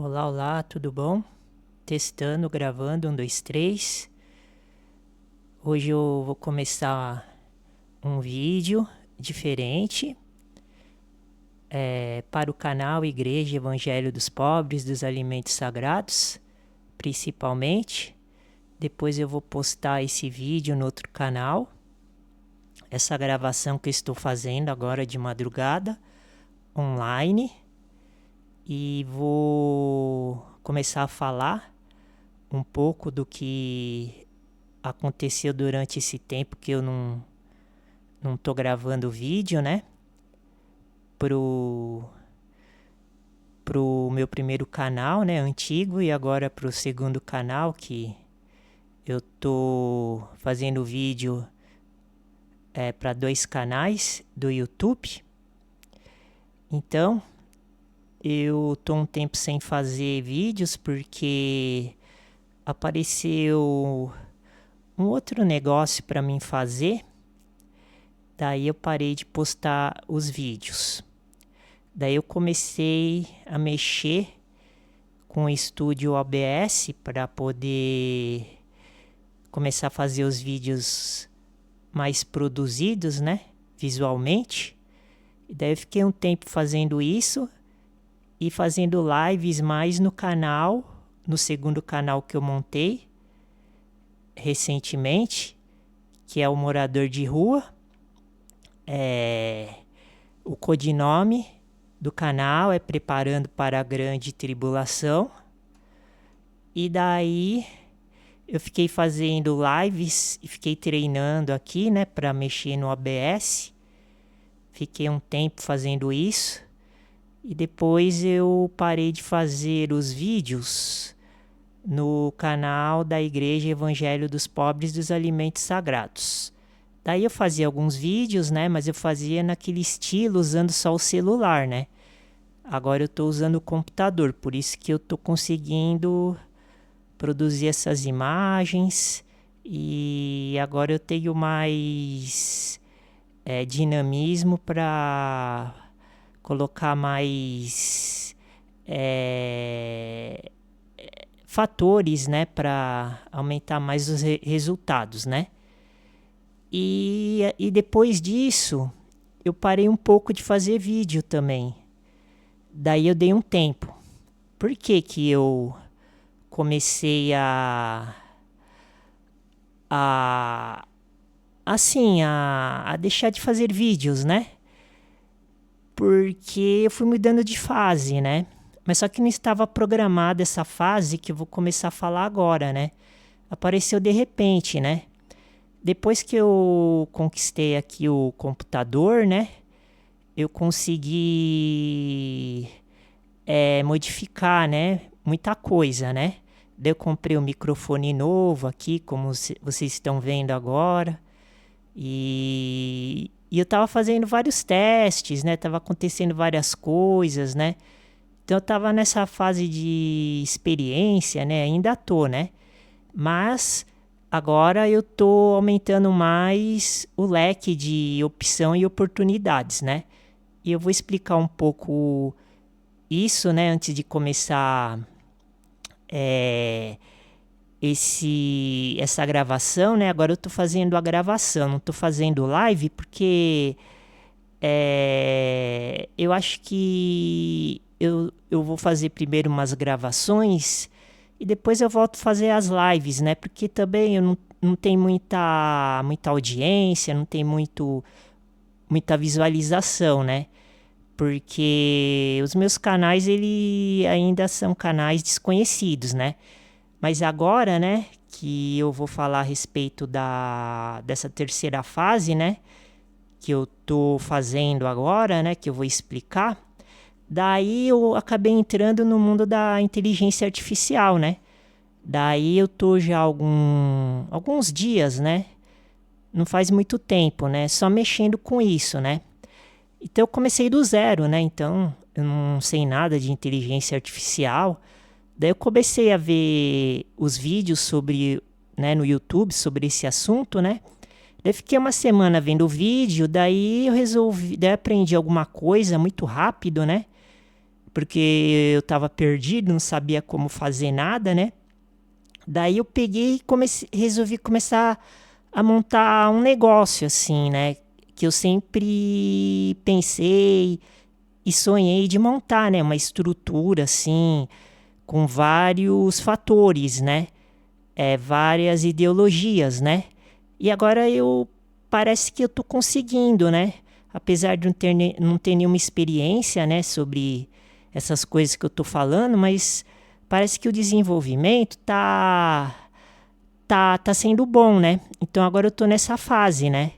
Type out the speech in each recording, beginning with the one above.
Olá, olá, tudo bom? Testando, gravando, 1, 2, 3. Hoje eu vou começar um vídeo diferente para o canal Igreja Evangelho dos Pobres dos Alimentos Sagrados, principalmente. Depois eu vou postar esse vídeo no outro canal. Essa gravação que eu estou fazendo agora de madrugada, online. E vou começar a falar um pouco do que aconteceu durante esse tempo que eu não tô gravando vídeo, né? Pro meu primeiro canal, né, antigo, e agora pro segundo canal que eu tô fazendo vídeo para 2 canais do YouTube. Então, eu tô um tempo sem fazer vídeos porque apareceu um outro negócio para mim fazer. Daí eu parei de postar os vídeos. Daí eu comecei a mexer com o estúdio OBS para poder começar a fazer os vídeos mais produzidos, né, visualmente. E daí eu fiquei um tempo fazendo isso e fazendo lives mais no canal, no segundo canal que eu montei recentemente, que é o Morador de Rua. O codinome do canal é Preparando para a Grande Tribulação. E daí eu fiquei fazendo lives e fiquei treinando aqui, né, para mexer no OBS. Fiquei um tempo fazendo isso. E depois eu parei de fazer os vídeos no canal da Igreja Evangelho dos Pobres dos Alimentos Sagrados. Daí eu fazia alguns vídeos, né? Mas eu fazia naquele estilo, usando só o celular, né? Agora eu tô usando o computador, por isso que eu tô conseguindo produzir essas imagens. E agora eu tenho mais dinamismo para colocar mais fatores, né, para aumentar mais os resultados, né? E depois disso, eu parei um pouco de fazer vídeo também. Daí eu dei um tempo. Por que que eu comecei a deixar de fazer vídeos, né? Porque eu fui mudando de fase, né? Mas só que não estava programada essa fase que eu vou começar a falar agora, né? Apareceu de repente, né? Depois que eu conquistei aqui o computador, né? Eu consegui modificar, né? Muita coisa, né? Daí eu comprei um microfone novo aqui, como vocês estão vendo agora. E eu tava fazendo vários testes, né? Tava acontecendo várias coisas, né? Então eu tava nessa fase de experiência, né? Ainda tô, né? Mas agora eu tô aumentando mais o leque de opção e oportunidades, né? E eu vou explicar um pouco isso, né? Antes de começar essa gravação, né? Agora eu tô fazendo a gravação, não tô fazendo live porque eu acho que eu vou fazer primeiro umas gravações e depois eu volto a fazer as lives, né? Porque também eu não tenho muita audiência, não tem muita visualização, né? Porque os meus canais ele ainda são canais desconhecidos, né? Mas agora, né, que eu vou falar a respeito dessa terceira fase, né, que eu tô fazendo agora, né, que eu vou explicar, daí eu acabei entrando no mundo da inteligência artificial, né? Daí eu tô já alguns dias, né? Não faz muito tempo, né? Só mexendo com isso, né? Então eu comecei do zero, né? Então eu não sei nada de inteligência artificial. Daí eu comecei a ver os vídeos sobre, né, no YouTube sobre esse assunto, né? Daí fiquei uma semana vendo o vídeo, daí eu aprendi alguma coisa muito rápido, né? porque eu estava perdido, não sabia como fazer nada, né? Daí eu peguei e resolvi começar a montar um negócio assim, né? Que eu sempre pensei e sonhei de montar, né? Uma estrutura assim, com vários fatores, né? Várias ideologias, né? E agora parece que eu tô conseguindo, né? Apesar de não ter nenhuma experiência, né, sobre essas coisas que eu tô falando, mas parece que o desenvolvimento tá sendo bom, né? Então agora eu tô nessa fase, né?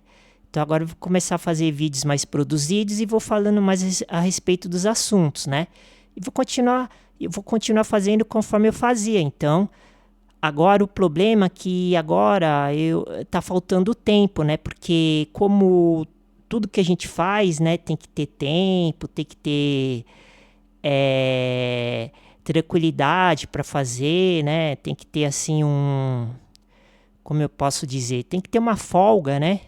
Então agora eu vou começar a fazer vídeos mais produzidos e vou falando mais a respeito dos assuntos, né? E eu vou continuar fazendo conforme eu fazia. Então, agora o problema é que agora tá faltando tempo, né? Porque como tudo que a gente faz, né, tem que ter tempo, tem que ter tranquilidade para fazer, né? Tem que ter assim como eu posso dizer, tem que ter uma folga, né?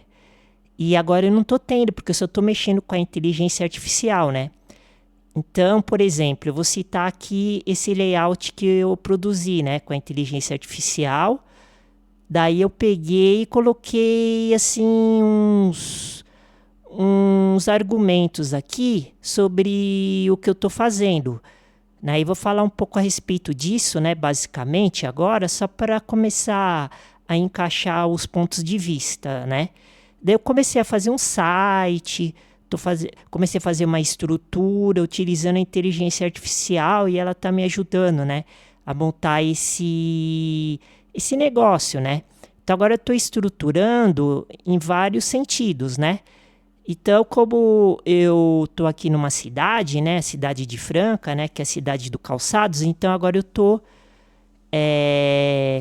E agora eu não tô tendo, porque eu só tô mexendo com a inteligência artificial, né? Então, por exemplo, eu vou citar aqui esse layout que eu produzi, né, com a inteligência artificial. Daí eu peguei e coloquei assim uns argumentos aqui sobre o que eu estou fazendo. Né? E vou falar um pouco a respeito disso, né, basicamente, agora, só para começar a encaixar os pontos de vista, né? Daí eu comecei a fazer um site, comecei a fazer uma estrutura utilizando a inteligência artificial e ela está me ajudando, né, a montar esse negócio, né? Então agora eu estou estruturando em vários sentidos, né? Então, como eu tô aqui numa cidade, né, cidade de Franca, né, que é a cidade do Calçados, então agora eu tô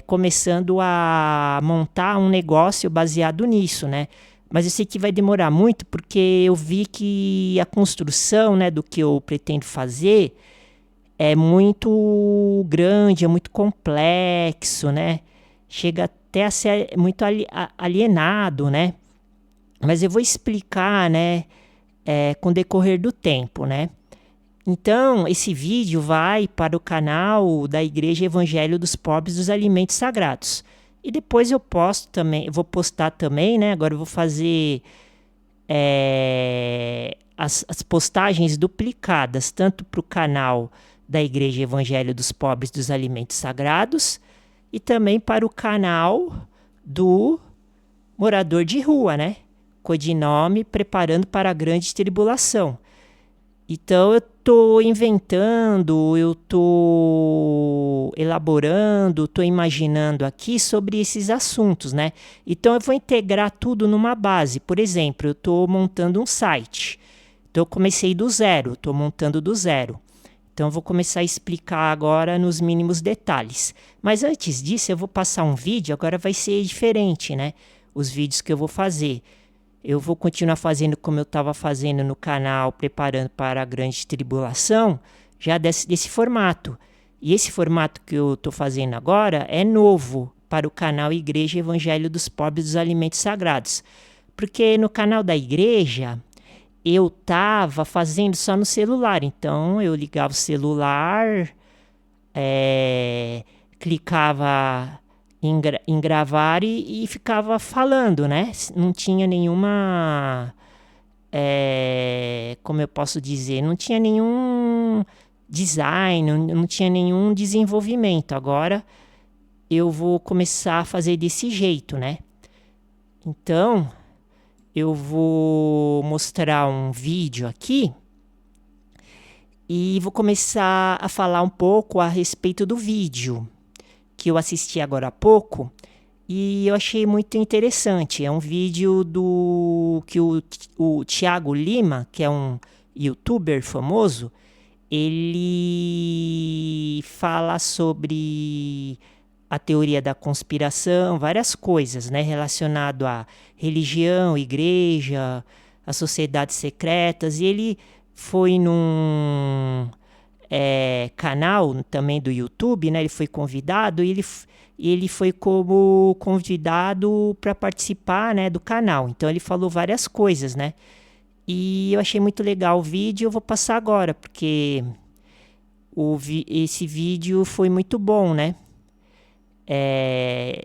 começando a montar um negócio baseado nisso, né? Mas eu sei que vai demorar muito porque eu vi que a construção, né, do que eu pretendo fazer é muito grande, é muito complexo, né? Chega até a ser muito alienado, né? Mas eu vou explicar, né, com o decorrer do tempo, né? Então, esse vídeo vai para o canal da Igreja Evangelho dos Pobres dos Alimentos Sagrados. E depois eu posto também, eu vou postar também, né? Agora eu vou fazer as postagens duplicadas, tanto para o canal da Igreja Evangelho dos Pobres dos Alimentos Sagrados e também para o canal do Morador de Rua, né? Codinome Preparando para a Grande Tribulação. Então eu estou inventando, eu estou elaborando, estou imaginando aqui sobre esses assuntos, né? Então eu vou integrar tudo numa base. Por exemplo, eu estou montando um site. Então eu comecei do zero, estou montando do zero. Então eu vou começar a explicar agora nos mínimos detalhes. Mas antes disso eu vou passar um vídeo, agora vai ser diferente, né? Os vídeos que eu vou fazer. Eu vou continuar fazendo como eu estava fazendo no canal, preparando para a grande tribulação, já desse formato. E esse formato que eu estou fazendo agora é novo para o canal Igreja Evangelho dos Pobres dos Alimentos Sagrados. Porque no canal da igreja, eu estava fazendo só no celular. Então, eu ligava o celular, clicava em gravar e ficava falando, né? Não tinha nenhuma, como eu posso dizer, não tinha nenhum design, não tinha nenhum desenvolvimento. Agora eu vou começar a fazer desse jeito, né? Então eu vou mostrar um vídeo aqui e vou começar a falar um pouco a respeito do vídeo que eu assisti agora há pouco e eu achei muito interessante. É um vídeo que o Thiago Lima, que é um youtuber famoso, ele fala sobre a teoria da conspiração, várias coisas, né, relacionado à religião, igreja, às sociedades secretas, e ele foi num canal também do YouTube, né? Ele foi convidado e ele foi como convidado para participar, né, do canal. Então ele falou várias coisas, né? E eu achei muito legal o vídeo, eu vou passar agora, porque esse vídeo foi muito bom, né?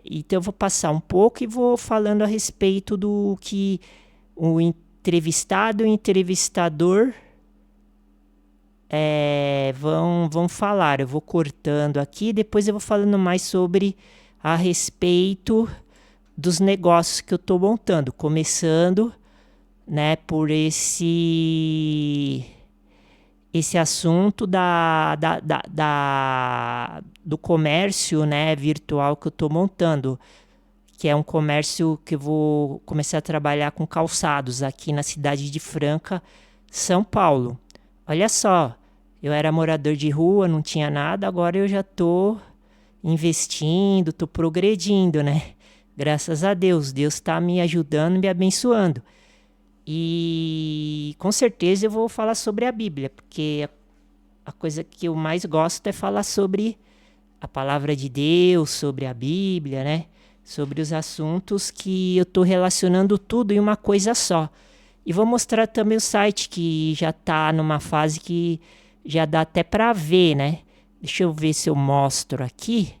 Então eu vou passar um pouco e vou falando a respeito do que o entrevistado e o entrevistador vão falar. Eu vou cortando aqui, depois eu vou falando mais sobre a respeito dos negócios que eu estou montando, começando, né, por esse assunto do comércio, né, virtual que eu estou montando, que é um comércio que eu vou começar a trabalhar com calçados aqui na cidade de Franca, São Paulo. Olha só, eu era morador de rua, não tinha nada, agora eu já estou investindo, estou progredindo, né? Graças a Deus, Deus está me ajudando, me abençoando. E com certeza eu vou falar sobre a Bíblia, porque a coisa que eu mais gosto é falar sobre a palavra de Deus, sobre a Bíblia, né? Sobre os assuntos que eu estou relacionando tudo em uma coisa só. E vou mostrar também o site que já está numa fase que já dá até para ver, né? Deixa eu ver se eu mostro aqui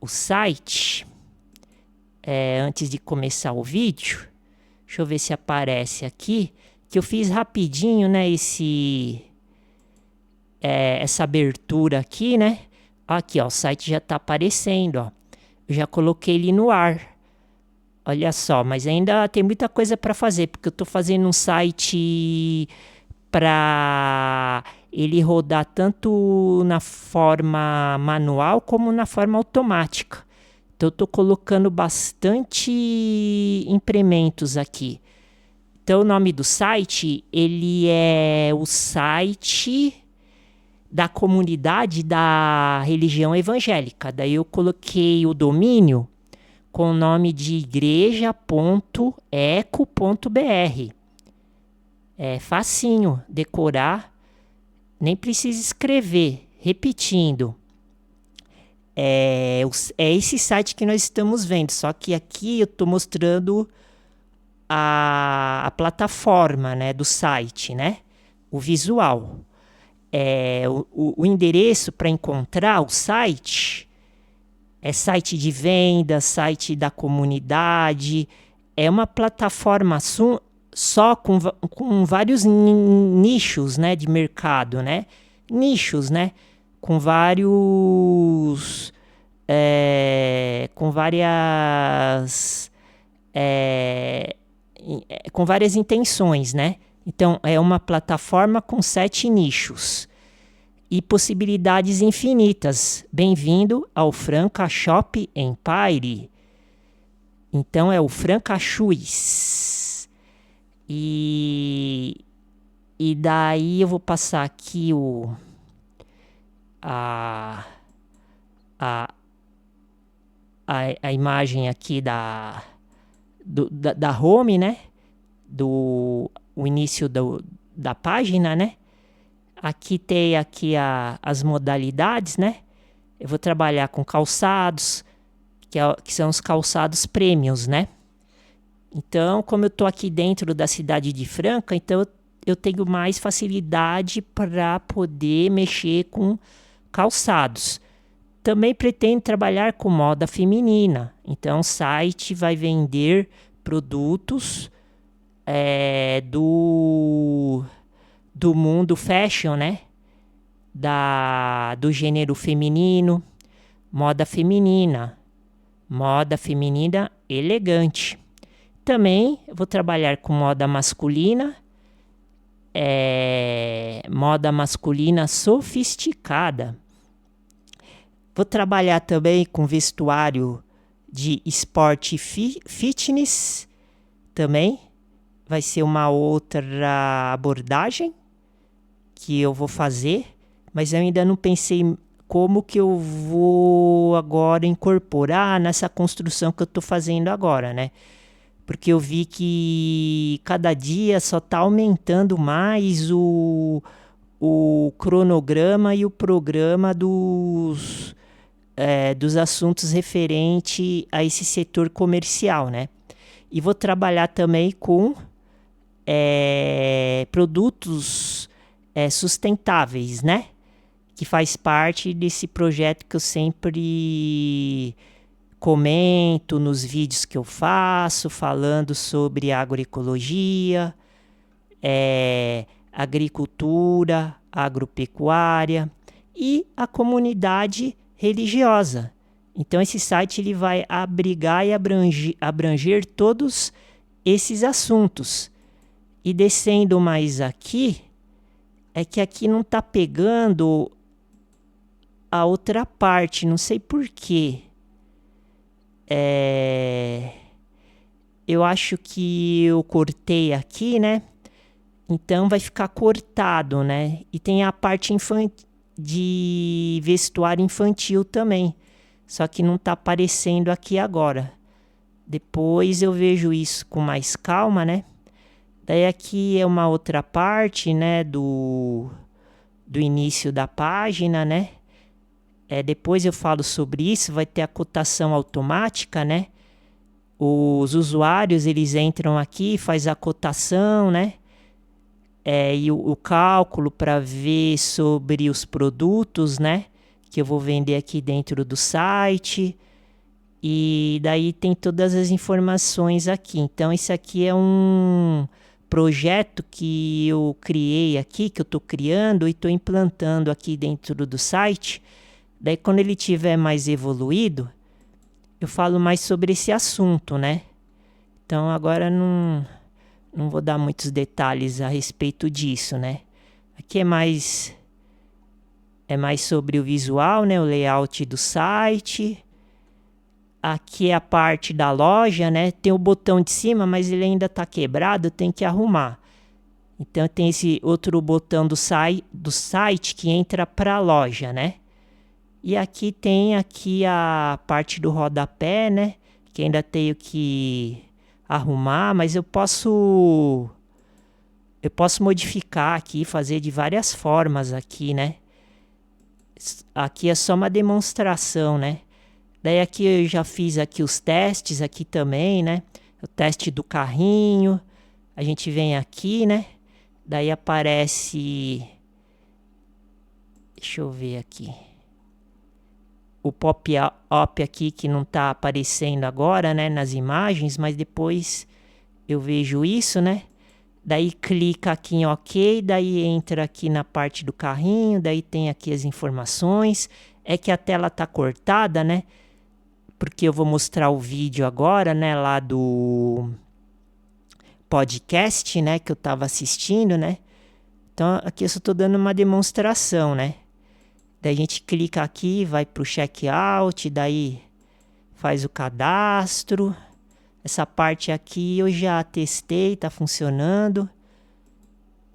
o site antes de começar o vídeo. Deixa eu ver se aparece aqui, que eu fiz rapidinho, né, essa abertura aqui, né? Aqui, ó, o site já tá aparecendo, ó. Eu já coloquei ele no ar. Olha só, mas ainda tem muita coisa para fazer, porque eu tô fazendo um site para ele rodar tanto na forma manual como na forma automática. Então eu estou colocando bastante implementos aqui. Então o nome do site, ele é o site da comunidade da religião evangélica. Daí eu coloquei o domínio com o nome de igreja.eco.br. É facinho decorar, nem precisa escrever. Repetindo. É esse site que nós estamos vendo, só que aqui eu estou mostrando a plataforma, né, do site, né, o visual. O endereço para encontrar o site é site de venda, site da comunidade, é uma plataforma só com vários nichos, né, de mercado, né, nichos, né, com várias intenções, né? Então é uma plataforma com 7 nichos e possibilidades infinitas. Bem-vindo ao Franca Shop Empire. Então é o Franca Shoes. E daí eu vou passar aqui a imagem aqui da home, né? O início da página, né? Aqui tem as modalidades, né? Eu vou trabalhar com calçados, que são os calçados premiums, né? Então, como eu estou aqui dentro da cidade de Franca, então eu tenho mais facilidade para poder mexer com calçados. Também pretendo trabalhar com moda feminina. Então, o site vai vender produtos do mundo fashion, né? Do gênero feminino, moda feminina elegante. Também vou trabalhar com moda masculina, moda masculina sofisticada. Vou trabalhar também com vestuário de esporte fitness, também vai ser uma outra abordagem que eu vou fazer, mas eu ainda não pensei como que eu vou agora incorporar nessa construção que eu estou fazendo agora, né? Porque eu vi que cada dia só está aumentando mais o cronograma e o programa dos assuntos referentes a esse setor comercial, né? E vou trabalhar também com produtos sustentáveis, né? que faz parte desse projeto que eu sempre comento nos vídeos que eu faço, falando sobre agroecologia, agricultura, agropecuária e a comunidade religiosa. Então esse site ele vai abrigar e abranger todos esses assuntos. E descendo mais aqui, é que aqui não está pegando a outra parte, não sei por quê. Eu acho que eu cortei aqui, né? Então vai ficar cortado, né? E tem a parte de vestuário infantil também. Só que não está aparecendo aqui agora. Depois eu vejo isso com mais calma, né? Daí aqui é uma outra parte, né? Do início da página, né? Depois eu falo sobre isso, vai ter a cotação automática, né? Os usuários, eles entram aqui, faz a cotação, né? E o cálculo para ver sobre os produtos, né? Que eu vou vender aqui dentro do site. E daí tem todas as informações aqui. Então, esse aqui é um projeto que eu criei aqui, que eu estou criando e estou implantando aqui dentro do site. Daí, quando ele tiver mais evoluído, eu falo mais sobre esse assunto, né? Então, agora não vou dar muitos detalhes a respeito disso, né? Aqui é mais sobre o visual, né? O layout do site. Aqui é a parte da loja, né? Tem o botão de cima, mas ele ainda está quebrado, eu tenho que arrumar. Então, tem esse outro botão do site que entra para a loja, né? E aqui tem a parte do rodapé, né? Que ainda tenho que arrumar, mas eu posso modificar aqui, fazer de várias formas aqui, né? Aqui é só uma demonstração, né? Daí aqui eu já fiz aqui os testes aqui também, né? O teste do carrinho. A gente vem aqui, né? Daí aparece... Deixa eu ver aqui. O pop-up aqui que não está aparecendo agora, né? Nas imagens, mas depois eu vejo isso, né? Daí clica aqui em OK, daí entra aqui na parte do carrinho, daí tem aqui as informações. É que a tela tá cortada, né? Porque eu vou mostrar o vídeo agora, né? Lá do podcast, né? Que eu tava assistindo, né? Então aqui eu só tô dando uma demonstração, né? Daí a gente clica aqui, vai pro checkout, daí faz o cadastro. Essa parte aqui eu já testei, tá funcionando.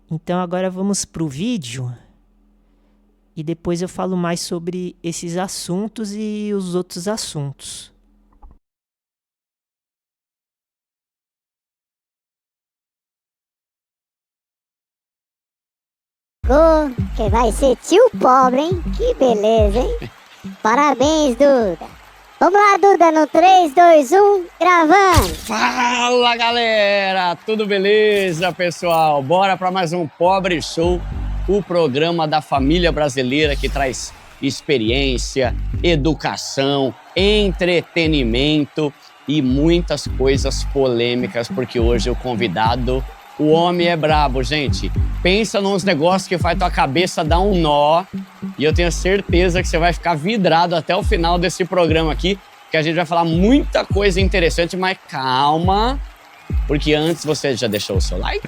Então agora vamos pro vídeo. E depois eu falo mais sobre esses assuntos e os outros assuntos. Que vai ser tio pobre, hein? Que beleza, hein? Parabéns, Duda. Vamos lá, Duda, no 3, 2, 1, gravando. Fala, galera! Tudo beleza, pessoal? Bora para mais um Pobre Show, o programa da família brasileira que traz experiência, educação, entretenimento e muitas coisas polêmicas, porque hoje o convidado, o homem é brabo, gente. Pensa nos negócios que faz tua cabeça dar um nó e eu tenho certeza que você vai ficar vidrado até o final desse programa aqui, que a gente vai falar muita coisa interessante, mas calma, porque antes você já deixou o seu like,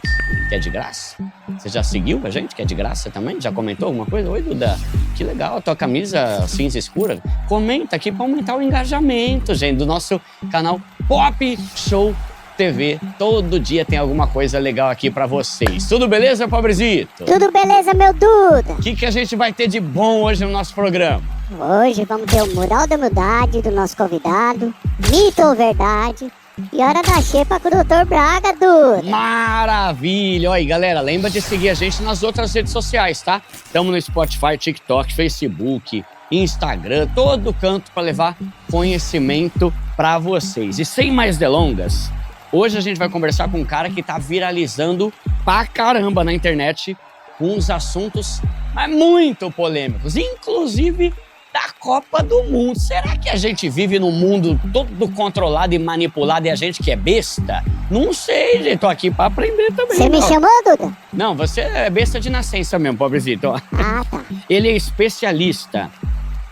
que é de graça? Você já seguiu a gente, que é de graça também? Já comentou alguma coisa? Oi, Duda, que legal a tua camisa cinza escura. Comenta aqui para aumentar o engajamento, gente, do nosso canal Pop Show TV. Todo dia tem alguma coisa legal aqui pra vocês. Tudo beleza, pobrezito? Tudo beleza, meu Duda? O que a gente vai ter de bom hoje no nosso programa? Hoje vamos ter o Mural da Humildade do nosso convidado, Mito ou Verdade e Hora da Xepa com o Dr. Braga, Duda. Maravilha! Olha aí, galera, lembra de seguir a gente nas outras redes sociais, tá? Estamos no Spotify, TikTok, Facebook, Instagram, todo canto para levar conhecimento pra vocês. E sem mais delongas, hoje a gente vai conversar com um cara que tá viralizando pra caramba na internet com uns assuntos mas muito polêmicos, inclusive da Copa do Mundo. Será que a gente vive num mundo todo controlado e manipulado e a gente que é besta? Não sei, gente. Tô aqui pra aprender também. Você me chamou, Duda? Não, você é besta de nascença mesmo, pobrezito. Ah, tá. Ele é especialista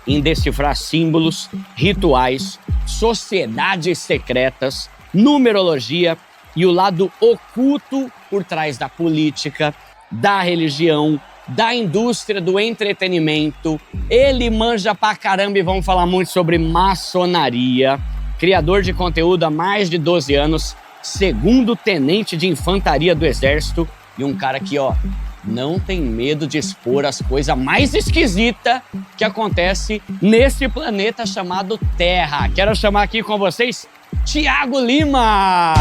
em decifrar símbolos, rituais, sociedades secretas, numerologia e o lado oculto por trás da política, da religião, da indústria do entretenimento. Ele manja pra caramba e vamos falar muito sobre maçonaria. Criador de conteúdo há mais de 12 anos, segundo tenente de infantaria do Exército e um cara que, ó, não tem medo de expor as coisas mais esquisitas que acontece nesse planeta chamado Terra. Quero chamar aqui com vocês Thiago Lima!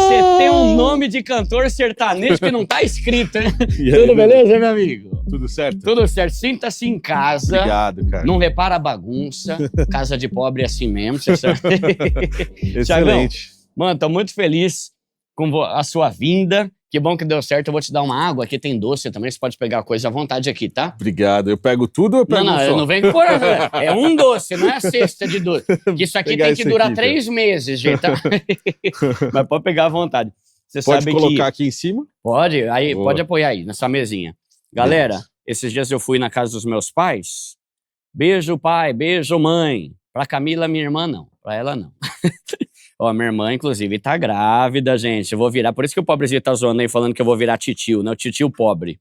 Você tem um nome de cantor sertanejo que não tá escrito, hein? Tudo beleza, meu amigo? Tudo certo? Tudo certo. Sinta-se em casa. Obrigado, cara. Não repara a bagunça. Casa de pobre é assim mesmo, você sabe. Excelente. Thiagão, mano, tô muito feliz com a sua vinda. Que bom que deu certo. Eu vou te dar uma água. Aqui tem doce também. Você pode pegar a coisa à vontade aqui, tá? Obrigado. Eu pego tudo ou eu pego Não, um só? eu não venho por... É um doce, não é a cesta de doce. Que isso aqui Pegar tem que esse durar aqui, 3 meses, gente. Tá? Mas pode pegar à vontade. Você Pode sabe colocar que... aqui em cima? Pode. Aí, Boa. pode apoiar aí, nessa mesinha. Galera, Beleza. esses dias eu fui na casa dos meus pais. Beijo, pai. Beijo, mãe. Pra Camila, minha irmã, não. Pra ela, não. Ó, minha irmã, inclusive, tá grávida, gente. Eu vou virar... Por isso que o pobrezinho tá zoando aí, falando que eu vou virar titio, né? O titio pobre.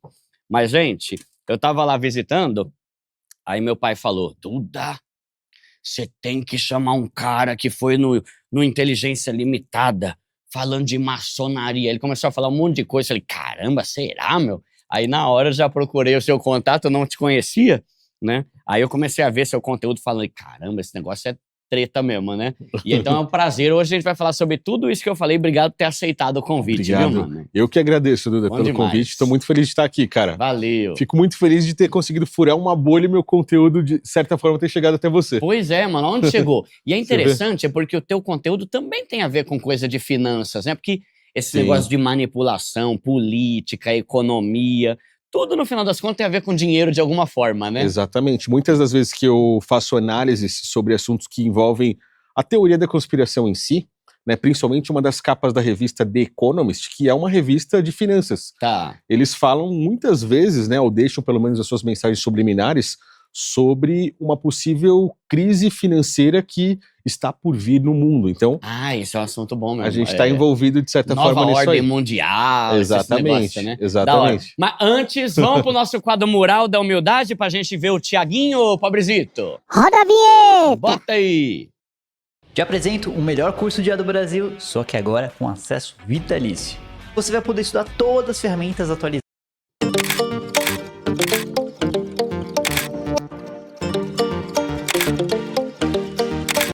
Mas, gente, eu tava lá visitando, aí meu pai falou, Duda, você tem que chamar um cara que foi no Inteligência Limitada, falando de maçonaria. Ele começou a falar um monte de coisa. Eu falei, caramba, será, meu? Aí, na hora, eu já procurei o seu contato, eu não te conhecia, né? Aí eu comecei a ver seu conteúdo, falando, caramba, esse negócio é treta mesmo, né? E então é um prazer. Hoje a gente vai falar sobre tudo isso que eu falei. Obrigado por ter aceitado o convite, Obrigado. viu, mano? Eu que agradeço, Duda, Bom pelo demais. convite. Estou muito feliz de estar aqui, cara. Valeu. Fico muito feliz de ter conseguido furar uma bolha e meu conteúdo, de certa forma, ter chegado até você. Pois é, mano, onde chegou? E é Você vê? interessante, é porque o teu conteúdo também tem a ver com coisa de finanças, né? Porque esse Sim. negócio de manipulação, política, economia, tudo no final das contas tem a ver com dinheiro de alguma forma, né? Exatamente. Muitas das vezes que eu faço análises sobre assuntos que envolvem a teoria da conspiração em si, né, principalmente uma das capas da revista The Economist, que é uma revista de finanças. Tá. Eles falam muitas vezes, né, ou deixam pelo menos as suas mensagens subliminares, sobre uma possível crise financeira que está por vir no mundo. Então, Ah, isso é um assunto bom mesmo. a gente está envolvido, de certa Nova forma, nisso ordem aí. mundial, Exatamente, esse negócio, né? exatamente. Da hora. Mas antes, vamos pro nosso quadro Mural da Humildade pra gente ver o Thiaguinho, pobrezito. Roda a vinheta! Bota aí. Te apresento o melhor curso de IA do Brasil, só que agora com acesso vitalício. Você vai poder estudar todas as ferramentas atualizadas.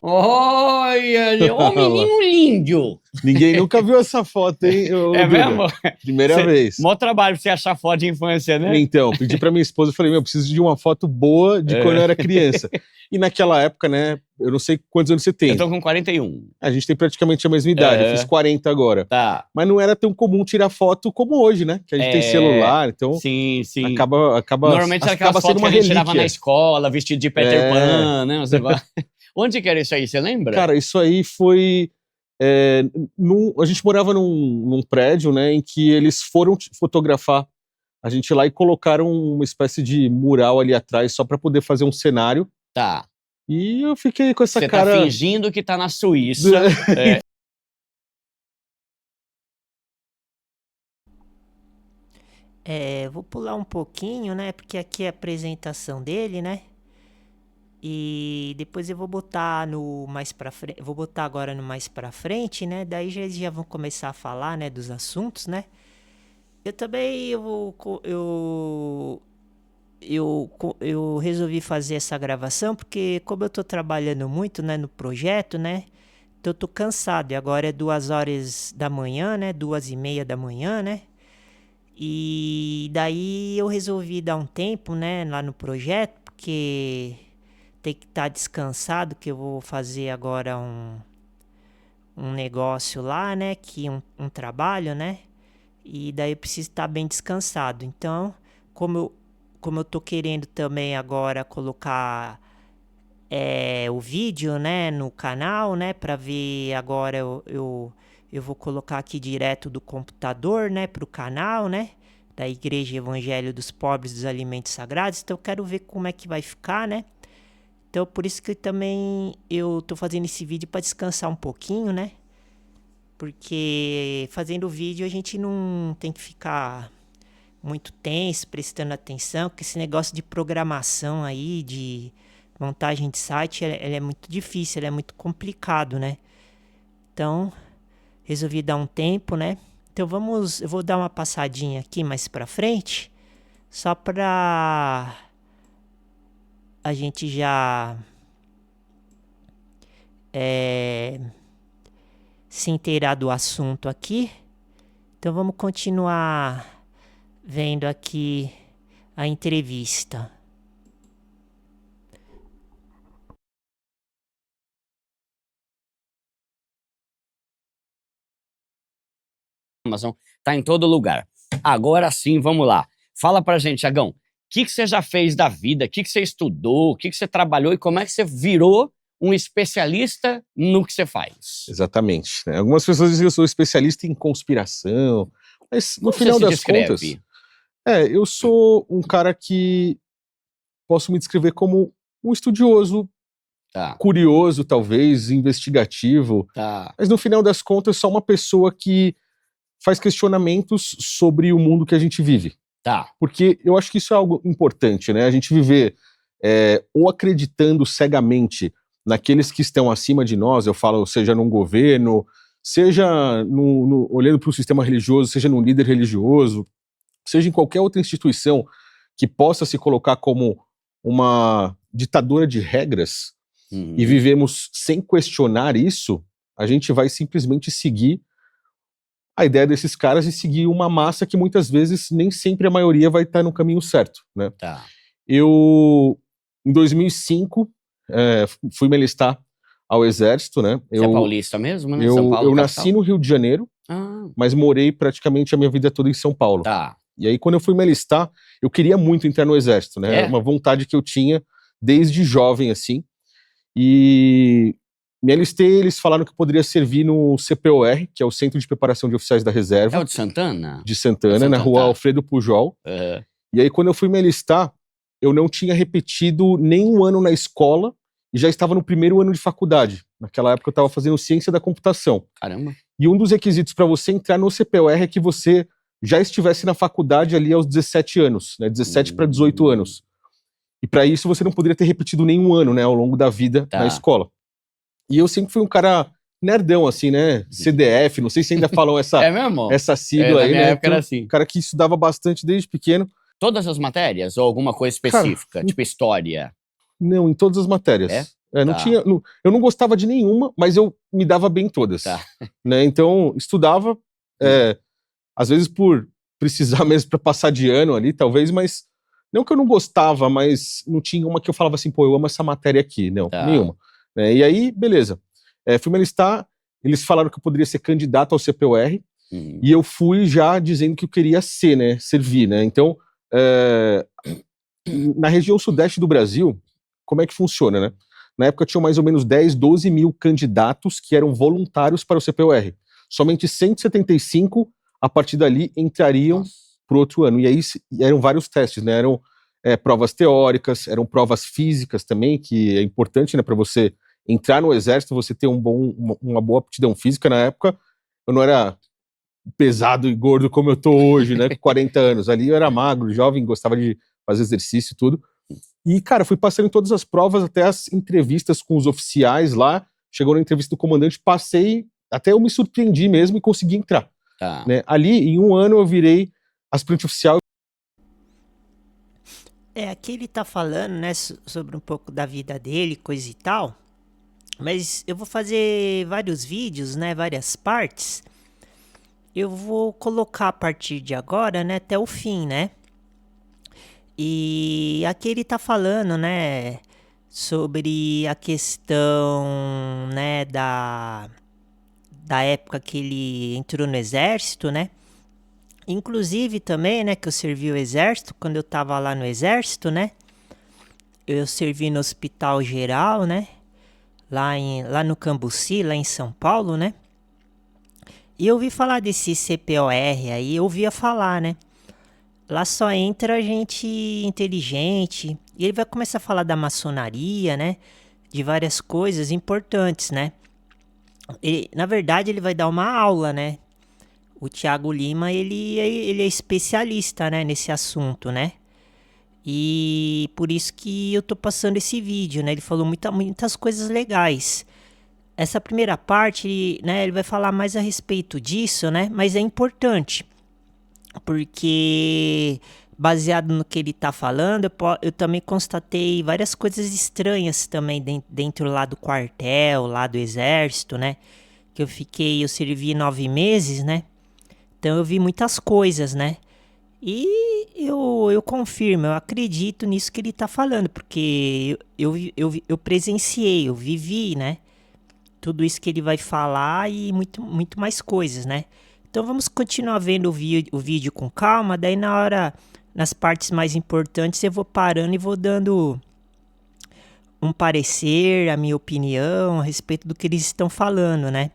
Olha, ô menino lindo. Ninguém nunca viu essa foto, hein? ô, É Duda? mesmo? Primeira vez. Mó trabalho pra você achar foto de infância, né? Então, pedi pra minha esposa, falei, meu, eu preciso de uma foto boa de quando eu era criança. E naquela época, né, eu não sei quantos anos você tem. Eu tô com 41. A gente tem praticamente a mesma idade, eu fiz 40 agora. Tá. Mas não era tão comum tirar foto como hoje, né? Que a gente tem celular, então Sim, sim. acaba Normalmente era aquelas acaba fotos sendo que a uma gente tirava na relíquia. escola, vestido de Peter É. Pan, né? Uns negócios. Onde que era isso aí, você lembra? Cara, isso aí foi... a gente morava num prédio, né, em que eles foram fotografar a gente lá e colocaram uma espécie de mural ali atrás só pra poder fazer um cenário. Tá. E eu fiquei com essa Você cara... tá fingindo que tá na Suíça. Vou pular um pouquinho, né? Porque aqui é a apresentação dele, né? E depois eu vou botar no mais pra frente. Vou botar agora no mais pra frente, né? Daí eles já vão começar a falar, né? Dos assuntos, né? Eu também eu resolvi fazer essa gravação porque como eu tô trabalhando muito, né? No projeto, né? Então eu tô cansado. E agora é 2 horas da manhã, né? 2h30 da manhã, né? E daí eu resolvi dar um tempo, né, lá no projeto, porque tem que estar descansado, que eu vou fazer agora um negócio lá, né? Que um trabalho, né? E daí eu preciso estar bem descansado. Então, como eu tô querendo também agora colocar o vídeo, né, no canal, né, para ver agora eu vou colocar aqui direto do computador, né, pro canal, né, da Igreja Evangelho dos Pobres dos Alimentos Sagrados. Então eu quero ver como é que vai ficar, né. Então por isso que também eu tô fazendo esse vídeo para descansar um pouquinho, né, porque fazendo vídeo a gente não tem que ficar muito tenso, prestando atenção, porque esse negócio de programação aí, de montagem de site, ele é muito difícil, ele é muito complicado, né? Então, resolvi dar um tempo, né? Então eu vou dar uma passadinha aqui mais pra frente, só pra a gente já se inteirar do assunto aqui. Então vamos continuar vendo aqui a entrevista. Amazon tá em todo lugar. Agora sim, vamos lá. Fala pra gente, Thiagão, o que você já fez da vida? O que você estudou? O que você trabalhou? E como é que você virou um especialista no que você faz? Exatamente, né? Algumas pessoas dizem que eu sou especialista em conspiração, mas no Como final você se das descreve? contas, eu sou um cara que posso me descrever como um estudioso, Tá, curioso, talvez, investigativo, tá. mas no final das contas, só uma pessoa que faz questionamentos sobre o mundo que a gente vive. Tá. Porque eu acho que isso é algo importante, né? A gente viver ou acreditando cegamente naqueles que estão acima de nós, eu falo, seja num governo, seja olhando para o sistema religioso, seja num líder religioso, seja em qualquer outra instituição que possa se colocar como uma ditadora de regras, Uhum. e vivemos sem questionar isso, a gente vai simplesmente seguir a ideia desses caras e seguir uma massa que muitas vezes nem sempre a maioria vai estar no caminho certo, né? Tá. Eu, em 2005, fui me alistar ao exército, né? Você é paulista mesmo, né? São Eu, Paulo, eu capital? nasci no Rio de Janeiro, Ah, mas morei praticamente a minha vida toda em São Paulo. tá. E aí, quando eu fui me alistar, eu queria muito entrar no exército, né? Era uma vontade que eu tinha desde jovem, assim. E me alistei, eles falaram que eu poderia servir no CPOR, que é o Centro de Preparação de Oficiais da É Reserva, o de Santana? de Santana, Santana, na rua tá. Alfredo Pujol. Aham. E aí, quando eu fui me alistar, eu não tinha repetido nenhum ano na escola e já estava no primeiro ano de faculdade. Naquela época eu estava fazendo ciência da computação. Caramba. E um dos requisitos para você entrar no CPOR é que você já estivesse na faculdade ali aos 17 anos, né? 17 para 18 anos. E para isso você não poderia ter repetido nenhum ano, né, ao longo da vida Tá. na escola. E eu sempre fui um cara nerdão, assim, né? CDF, não sei se ainda falam É mesmo? essa sigla Na aí, minha né? época era Então, assim. um cara que estudava bastante desde pequeno. Todas as matérias ou alguma coisa específica? Tipo história? Não, em todas as matérias. Não Tá. tinha, eu não gostava de nenhuma, mas eu me dava bem em todas. Tá. Né? Então, estudava, às vezes por precisar mesmo para passar de ano ali, talvez, mas não que eu não gostava, mas não tinha uma que eu falava assim, pô, eu amo essa matéria aqui. Não, Tá. nenhuma. E aí, beleza. Fui me alistar, eles falaram que eu poderia ser candidato ao CPOR, e eu fui já dizendo que eu queria ser, né, servir, né? Então, na região sudeste do Brasil, como é que funciona, né? Na época tinham mais ou menos 10, 12 mil candidatos que eram voluntários para o CPOR. Somente 175, a partir dali, entrariam para o outro ano. E aí eram vários testes, né? Eram provas teóricas, eram provas físicas também, que é importante, né, para você entrar no exército, você ter uma boa aptidão física. Na época, eu não era pesado e gordo como eu tô hoje, né, com 40 anos. Ali eu era magro, jovem, gostava de fazer exercício e tudo. E, cara, fui passando em todas as provas, até as entrevistas com os oficiais lá. Chegou na entrevista do comandante, passei, até eu me surpreendi mesmo e consegui entrar. Tá. Né? Ali, em um ano, eu virei aspirante oficial. Aqui ele tá falando, né, sobre um pouco da vida dele, coisa e tal. Mas eu vou fazer vários vídeos, né, várias partes. Eu vou colocar a partir de agora, né, até o fim, né. E aqui ele tá falando, né, sobre a questão, né, da época que ele entrou no exército, né? Inclusive também, né, que eu servi o exército, quando eu tava lá no exército, né? Eu servi no Hospital Geral, né? Lá no Cambuci, lá em São Paulo, né? E eu ouvi falar desse CPOR aí, eu ouvia falar, né? Lá só entra gente inteligente. E ele vai começar a falar da maçonaria, né? De várias coisas importantes, né? Na verdade, ele vai dar uma aula, né? O Thiago Lima, ele é especialista, né? Nesse assunto, né? E por isso que eu tô passando esse vídeo, né? Ele falou muitas coisas legais. Essa primeira parte, né? Ele vai falar mais a respeito disso, né? Mas é importante. Porque baseado no que ele tá falando, eu também constatei várias coisas estranhas também dentro lá do quartel, lá do exército, né? Que eu servi 9 meses, né? Então eu vi muitas coisas, né? E eu confirmo, eu acredito nisso que ele tá falando, porque eu presenciei, eu vivi, né? Tudo isso que ele vai falar e muito mais coisas, né? Então vamos continuar vendo o vídeo com calma, daí nas partes mais importantes eu vou parando e vou dando um parecer, a minha opinião a respeito do que eles estão falando, né?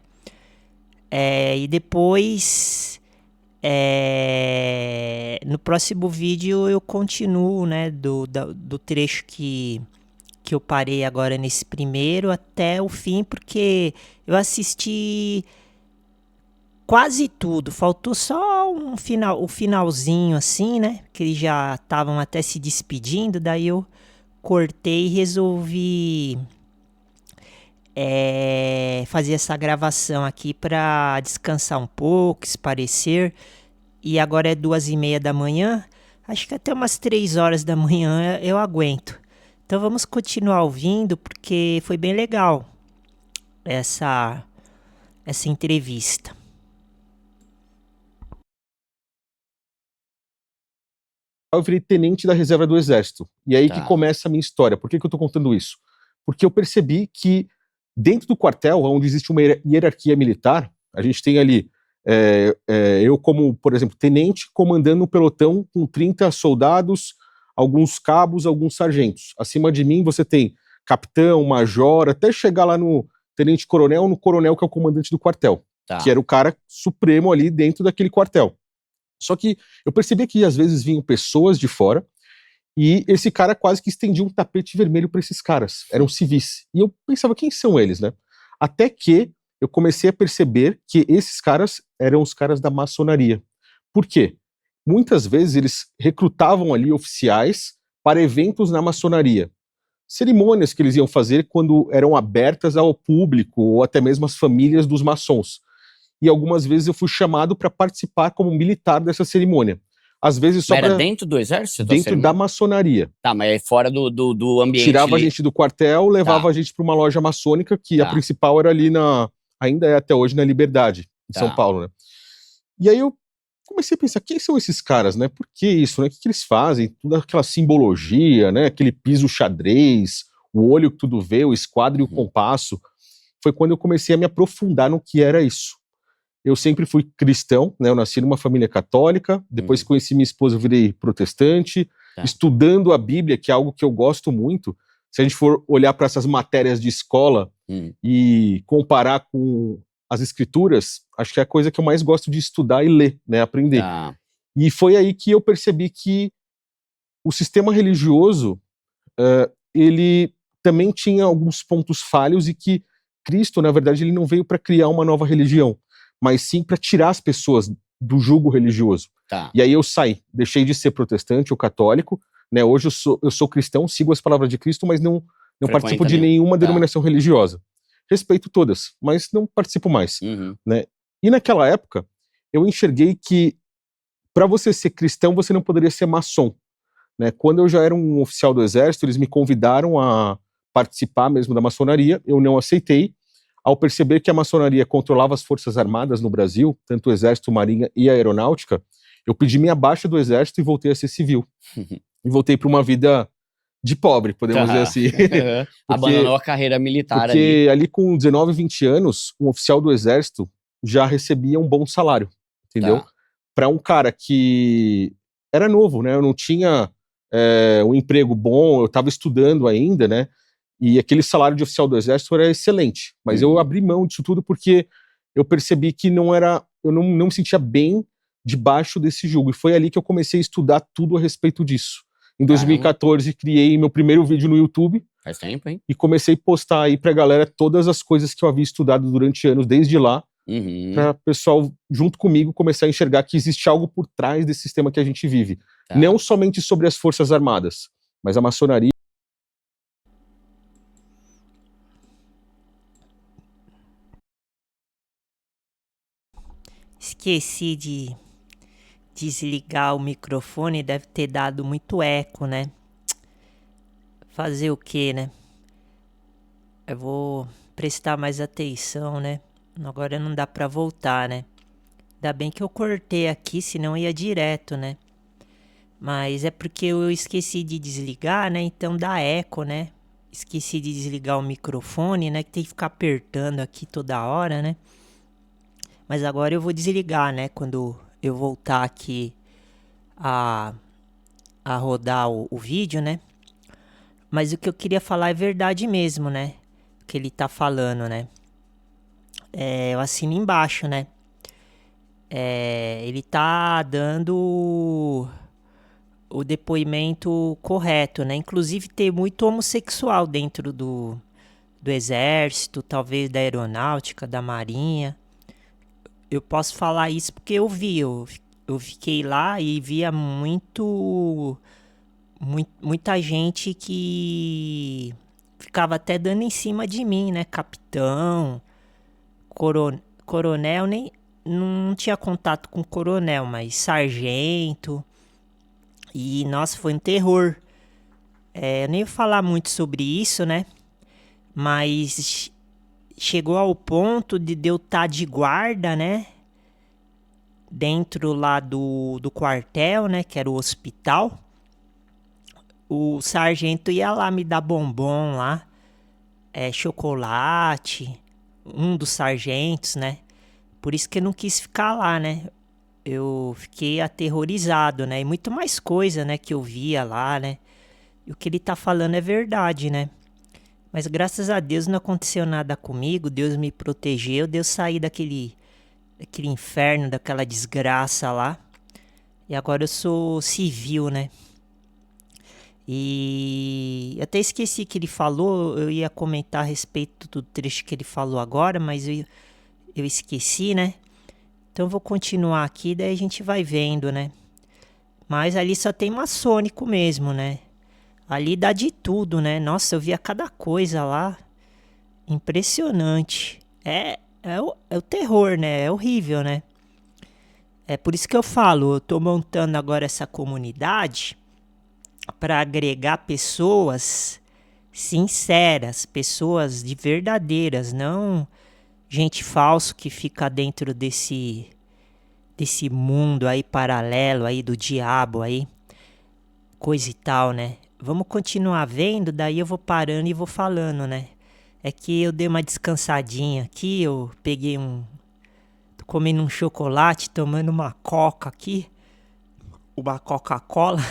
E depois, no próximo vídeo eu continuo, né, do trecho que eu parei agora nesse primeiro até o fim, porque eu assisti quase tudo, faltou só o finalzinho assim, né? Que eles já estavam até se despedindo, daí eu cortei e resolvi fazer essa gravação aqui para descansar um pouco, esparecer. E agora é 2h30 da manhã, acho que até umas 3 horas da manhã eu aguento. Então vamos continuar ouvindo, porque foi bem legal essa entrevista. Eu virei tenente da reserva do exército. E aí que começa a minha história. Por que eu tô contando isso? Porque eu percebi que dentro do quartel, onde existe uma hierarquia militar, a gente tem ali eu como, por exemplo, tenente, comandando um pelotão com 30 soldados, alguns cabos, alguns sargentos. Acima de mim você tem capitão, major, até chegar lá no tenente-coronel, no coronel, que é o comandante do quartel, que era o cara supremo ali dentro daquele quartel. Só que eu percebia que às vezes vinham pessoas de fora e esse cara quase que estendia um tapete vermelho para esses caras. Eram civis. E eu pensava, quem são eles, né? Até que eu comecei a perceber que esses caras eram os caras da maçonaria. Por quê? Muitas vezes eles recrutavam ali oficiais para eventos na maçonaria. Cerimônias que eles iam fazer quando eram abertas ao público ou até mesmo às famílias dos maçons. E algumas vezes eu fui chamado para participar como militar dessa cerimônia. Às vezes só era dentro do exército? Dentro da maçonaria. Tá, mas é fora do ambiente. Tirava a gente do quartel, levava a gente para uma loja maçônica, que a principal era ali ainda é até hoje na Liberdade, em São Paulo, né? E aí eu comecei a pensar, quem são esses caras, né? Por que isso, né? O que eles fazem? Toda aquela simbologia, né? Aquele piso xadrez, o olho que tudo vê, o esquadro e o compasso. Foi quando eu comecei a me aprofundar no que era isso. Eu sempre fui cristão, né? Eu nasci numa família católica, depois que conheci minha esposa eu virei protestante, estudando a Bíblia, que é algo que eu gosto muito. Se a gente for olhar para essas matérias de escola e comparar com as escrituras, acho que é a coisa que eu mais gosto de estudar e ler, né? Aprender. E foi aí que eu percebi que o sistema religioso, ele também tinha alguns pontos falhos e que Cristo, na verdade, ele não veio para criar uma nova religião, mas sim para tirar as pessoas do jugo religioso. E aí eu saí, deixei de ser protestante ou católico, né? Hoje eu sou cristão, sigo as palavras de Cristo, mas não participo de nenhuma denominação religiosa. Respeito todas, mas não participo mais. Né? E naquela época, eu enxerguei que para você ser cristão, você não poderia ser maçom. Né? Quando eu já era um oficial do exército, eles me convidaram a participar mesmo da maçonaria, eu não aceitei. Ao perceber que a maçonaria controlava as forças armadas no Brasil, tanto o exército, marinha e a aeronáutica, eu pedi minha baixa do exército e voltei a ser civil. E voltei para uma vida de pobre, podemos dizer assim. Abandonou a carreira militar ali com 19, 20 anos, um oficial do exército, já recebia um bom salário, entendeu? Tá. Para um cara que era novo, né? Eu não tinha um emprego bom, eu estava estudando ainda, né? E aquele salário de oficial do Exército era excelente. Mas eu abri mão disso tudo porque eu percebi que eu não me sentia bem debaixo desse jugo. E foi ali que eu comecei a estudar tudo a respeito disso. Em 2014, criei meu primeiro vídeo no YouTube. Faz tempo, hein? E comecei a postar aí pra galera todas as coisas que eu havia estudado durante anos, desde lá, para o pessoal, junto comigo, começar a enxergar que existe algo por trás desse sistema que a gente vive. Tá. Não somente sobre as Forças Armadas, mas a maçonaria. Esqueci de desligar o microfone, deve ter dado muito eco, né? Fazer o quê, né? Eu vou prestar mais atenção, né? Agora não dá pra voltar, né? Ainda bem que eu cortei aqui, senão ia direto, né? Mas é porque eu esqueci de desligar, né? Então dá eco, né? Esqueci de desligar o microfone, né? Que tem que ficar apertando aqui toda hora, né? Mas agora eu vou desligar, né? Quando eu voltar aqui a rodar o vídeo, né? Mas o que eu queria falar é verdade mesmo, né? O que ele tá falando, né? Eu assino embaixo, né? Ele tá dando o depoimento correto, né? Inclusive tem muito homossexual dentro do exército, talvez da aeronáutica, da marinha. Eu posso falar isso porque eu vi, eu fiquei lá e via muita gente que ficava até dando em cima de mim, né? Capitão, coronel, nem não tinha contato com coronel, mas sargento. E nossa, foi um terror. Eu nem vou falar muito sobre isso, né? Mas chegou ao ponto de eu estar de guarda, né? Dentro lá do quartel, né? Que era o hospital. O sargento ia lá me dar bombom lá. Chocolate. Um dos sargentos, né? Por isso que eu não quis ficar lá, né? Eu fiquei aterrorizado, né? E muito mais coisa, né? Que eu via lá, né? E o que ele tá falando é verdade, né? Mas graças a Deus não aconteceu nada comigo. Deus me protegeu. Deus saí daquele inferno, daquela desgraça lá. E agora eu sou civil, né? E até esqueci que ele falou. Eu ia comentar a respeito do trecho que ele falou agora, mas eu esqueci, né? Então eu vou continuar aqui, daí a gente vai vendo, né? Mas ali só tem maçônico mesmo, né? Ali dá de tudo, né? Nossa, eu via cada coisa lá. Impressionante. É o terror, né? É horrível, né? É por isso que eu falo, eu tô montando agora essa comunidade para agregar pessoas sinceras, pessoas de verdadeiras, não gente falso que fica dentro desse mundo aí paralelo aí do diabo aí, coisa e tal, né? Vamos continuar vendo, daí eu vou parando e vou falando, né? É que eu dei uma descansadinha aqui, eu peguei tô comendo um chocolate, tomando uma coca aqui, uma Coca-Cola.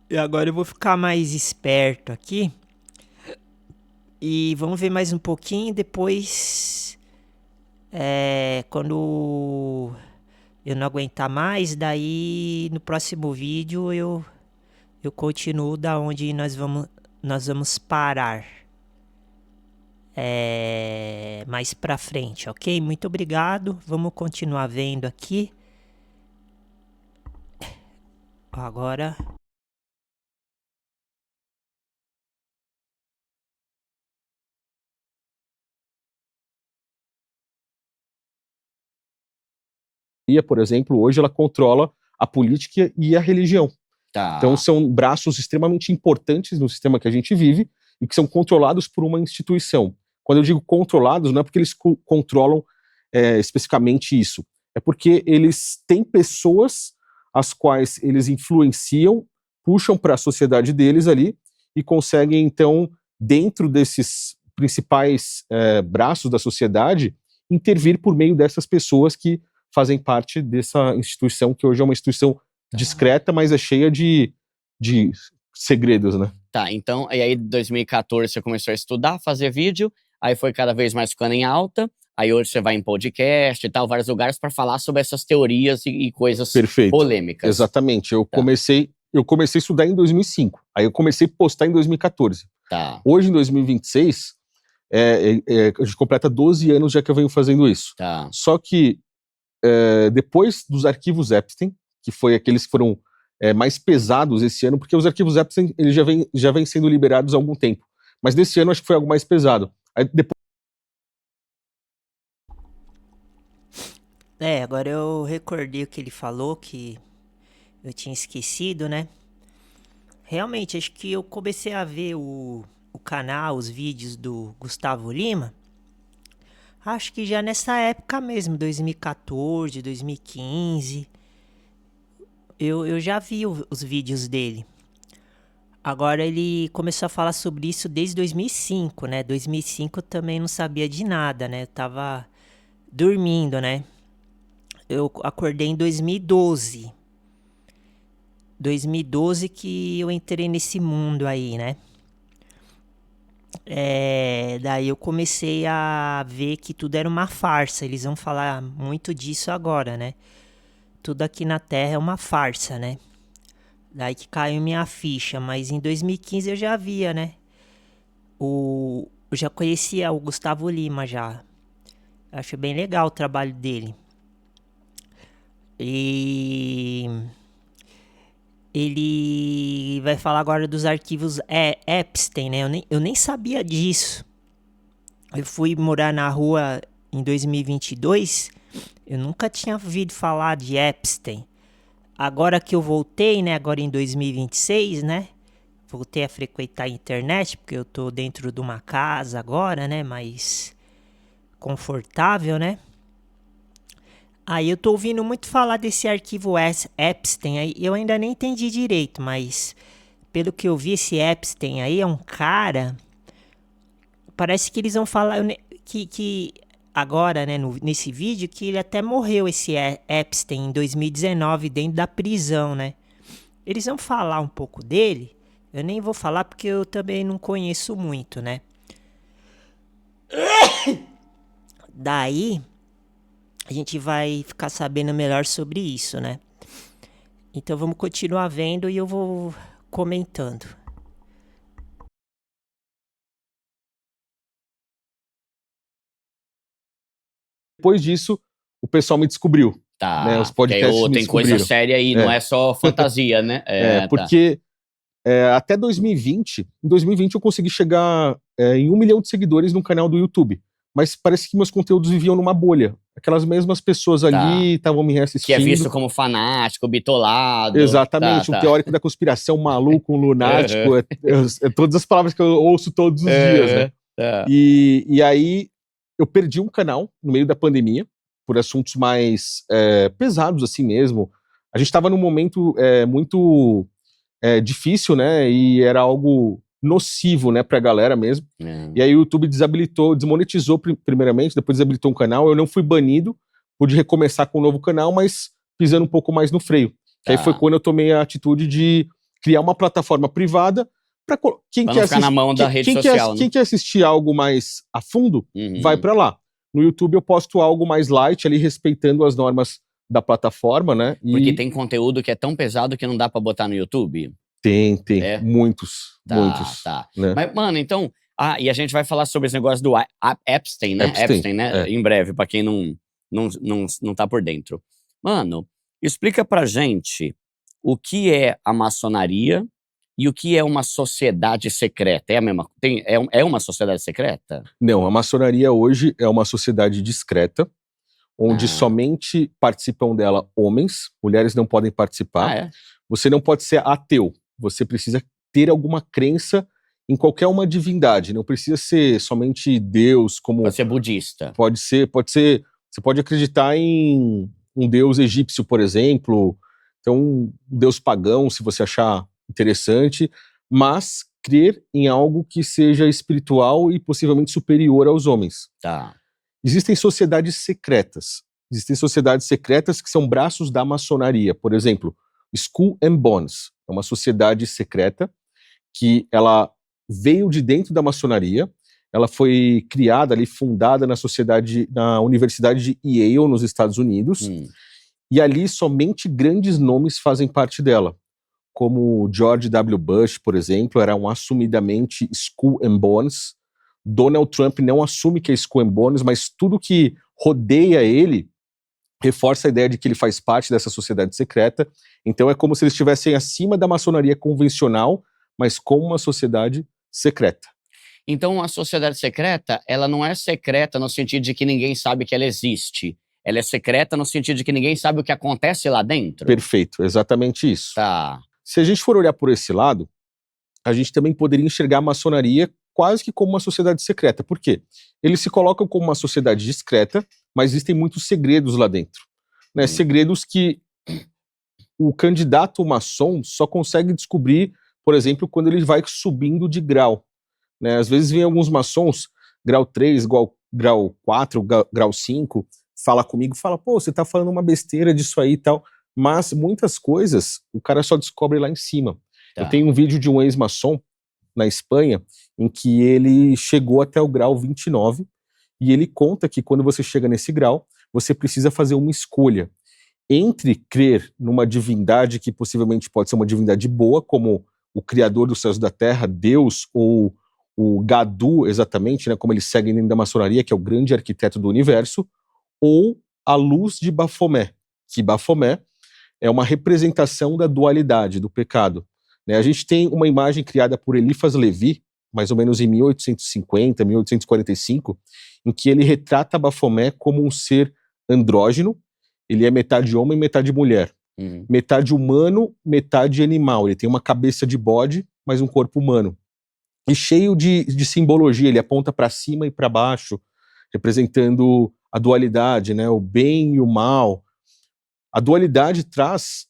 E agora eu vou ficar mais esperto aqui. E vamos ver mais um pouquinho, depois quando eu não aguentar mais, daí no próximo vídeo eu continuo da onde nós vamos parar mais pra frente, ok? Muito obrigado, vamos continuar vendo aqui. Agora... Por exemplo, hoje ela controla a política e a religião. Tá. Então são braços extremamente importantes no sistema que a gente vive e que são controlados por uma instituição. Quando eu digo controlados, não é porque eles controlam especificamente isso, é porque eles têm pessoas as quais eles influenciam, puxam para a sociedade deles ali e conseguem, então, dentro desses principais braços da sociedade, intervir por meio dessas pessoas que fazem parte dessa instituição, que hoje é uma instituição discreta, mas é cheia de segredos, né? Tá, então, e aí em 2014 você começou a estudar, fazer vídeo, aí foi cada vez mais ficando em alta, aí hoje você vai em podcast e tal, vários lugares para falar sobre essas teorias e coisas polêmicas. Exatamente, eu comecei a estudar em 2005, aí eu comecei a postar em 2014. Tá. Hoje, em 2026, a gente completa 12 anos já que eu venho fazendo isso. Tá. Só que depois dos arquivos Epstein, que foi aqueles que foram mais pesados esse ano, porque os arquivos Epstein eles já vêm sendo liberados há algum tempo. Mas desse ano acho que foi algo mais pesado. Aí depois... Agora eu recordei o que ele falou, que eu tinha esquecido, né? Realmente, acho que eu comecei a ver o canal, os vídeos do Gustavo Lima, acho que já nessa época mesmo, 2014, 2015... Eu já vi os vídeos dele. Agora ele começou a falar sobre isso desde 2005, né? 2005 eu também não sabia de nada, né? Eu tava dormindo, né? Eu acordei em 2012. 2012 que eu entrei nesse mundo aí, né? Daí eu comecei a ver que tudo era uma farsa. Eles vão falar muito disso agora, né? Tudo aqui na Terra é uma farsa, né? Daí que caiu minha ficha, mas em 2015 eu já via, né? Eu já conhecia o Gustavo Lima já. Acho bem legal o trabalho dele. E ele vai falar agora dos arquivos Epstein, né? Eu nem sabia disso. Eu fui morar na rua em 2022... Eu nunca tinha ouvido falar de Epstein. Agora que eu voltei, né? Agora em 2026, né? Voltei a frequentar a internet, porque eu tô dentro de uma casa agora, né? Mais confortável, né? Aí eu tô ouvindo muito falar desse arquivo Epstein. Aí eu ainda nem entendi direito, mas pelo que eu vi, esse Epstein aí é um cara... Parece que eles vão falar que agora, né, nesse vídeo, que ele até morreu, esse Epstein, em 2019, dentro da prisão, né? Eles vão falar um pouco dele, eu nem vou falar porque eu também não conheço muito, né? Daí, a gente vai ficar sabendo melhor sobre isso, né? Então vamos continuar vendo e eu vou comentando. Depois disso, o pessoal me descobriu. Tá. Né? Os podcasts me tem descobriram. coisa séria aí, não é só fantasia, né? Porque até 2020, em 2020 eu consegui chegar em 1 milhão de seguidores no canal do YouTube. Mas parece que meus conteúdos viviam numa bolha. Aquelas mesmas pessoas ali estavam me reassistindo. Que é visto como fanático, bitolado. Exatamente, um teórico da conspiração, maluco, um lunático. Todas as palavras que eu ouço todos os dias, né? E aí eu perdi um canal no meio da pandemia, por assuntos mais pesados assim mesmo. A gente estava num momento muito difícil, né? E era algo nocivo, né, pra galera mesmo. E aí o YouTube desmonetizou primeiramente, depois desabilitou um canal. Eu não fui banido, pude recomeçar com um novo canal, mas pisando um pouco mais no freio. Aí foi quando eu tomei a atitude de criar uma plataforma privada para quem quer ficar na mão da rede social, né? Quem quer assistir algo mais a fundo, vai para lá. No YouTube eu posto algo mais light ali, respeitando as normas da plataforma, né? Porque tem conteúdo que é tão pesado que não dá pra botar no YouTube? Tem. Muitos. Tá. Né? Mas, mano, então... e a gente vai falar sobre esse negócio do Epstein, né? Epstein, né? Em breve, pra quem não tá por dentro. Mano, explica pra gente o que é a maçonaria e o que é uma sociedade secreta. É a mesma... É uma sociedade secreta? Não, a maçonaria hoje é uma sociedade discreta, onde somente participam dela homens, mulheres não podem participar. Você não pode ser ateu, você precisa ter alguma crença em qualquer uma divindade, não precisa ser somente Deus, como... Pode ser budista. Pode ser, você pode acreditar em um deus egípcio, por exemplo, então um deus pagão, se você achar interessante, mas crer em algo que seja espiritual e possivelmente superior aos homens. Tá. Existem sociedades secretas. Existem sociedades secretas que são braços da maçonaria. Por exemplo, Skull and Bones é uma sociedade secreta que ela veio de dentro da maçonaria. Ela foi criada ali, fundada na Universidade de Yale, nos Estados Unidos. E ali somente grandes nomes fazem parte dela. Como George W. Bush, por exemplo, era um assumidamente Skull and Bones. Donald Trump não assume que é Skull and Bones, mas tudo que rodeia ele reforça a ideia de que ele faz parte dessa sociedade secreta. Então é como se eles estivessem acima da maçonaria convencional, mas como uma sociedade secreta. Então a sociedade secreta, ela não é secreta no sentido de que ninguém sabe que ela existe. Ela é secreta no sentido de que ninguém sabe o que acontece lá dentro. Perfeito, exatamente isso. Tá. Se a gente for olhar por esse lado, a gente também poderia enxergar a maçonaria quase que como uma sociedade secreta. Por quê? Eles se colocam como uma sociedade discreta, mas existem muitos segredos lá dentro. Né? Segredos que o candidato maçom só consegue descobrir, por exemplo, quando ele vai subindo de grau. Né? Às vezes vem alguns maçons, grau 3, grau 4, grau 5, fala comigo, fala, pô, você tá falando uma besteira disso aí e tal. Mas muitas coisas o cara só descobre lá em cima. Tá. Eu tenho um vídeo de um ex-maçom na Espanha em que ele chegou até o grau 29 e ele conta que quando você chega nesse grau, você precisa fazer uma escolha entre crer numa divindade que possivelmente pode ser uma divindade boa, como o Criador dos céus e da terra, Deus, ou o Gadu, exatamente, né, como eles seguem dentro da maçonaria, que é o grande arquiteto do universo, ou a luz de Baphomet, que Baphomet é uma representação da dualidade, do pecado. Né? A gente tem uma imagem criada por Eliphas Levi, mais ou menos em 1850, 1845, em que ele retrata Baphomet como um ser andrógeno. Ele é metade homem, metade mulher. Metade humano, metade animal. Ele tem uma cabeça de bode, mas um corpo humano. E cheio de simbologia. Ele aponta para cima e para baixo, representando a dualidade, né? O bem e o mal. A dualidade traz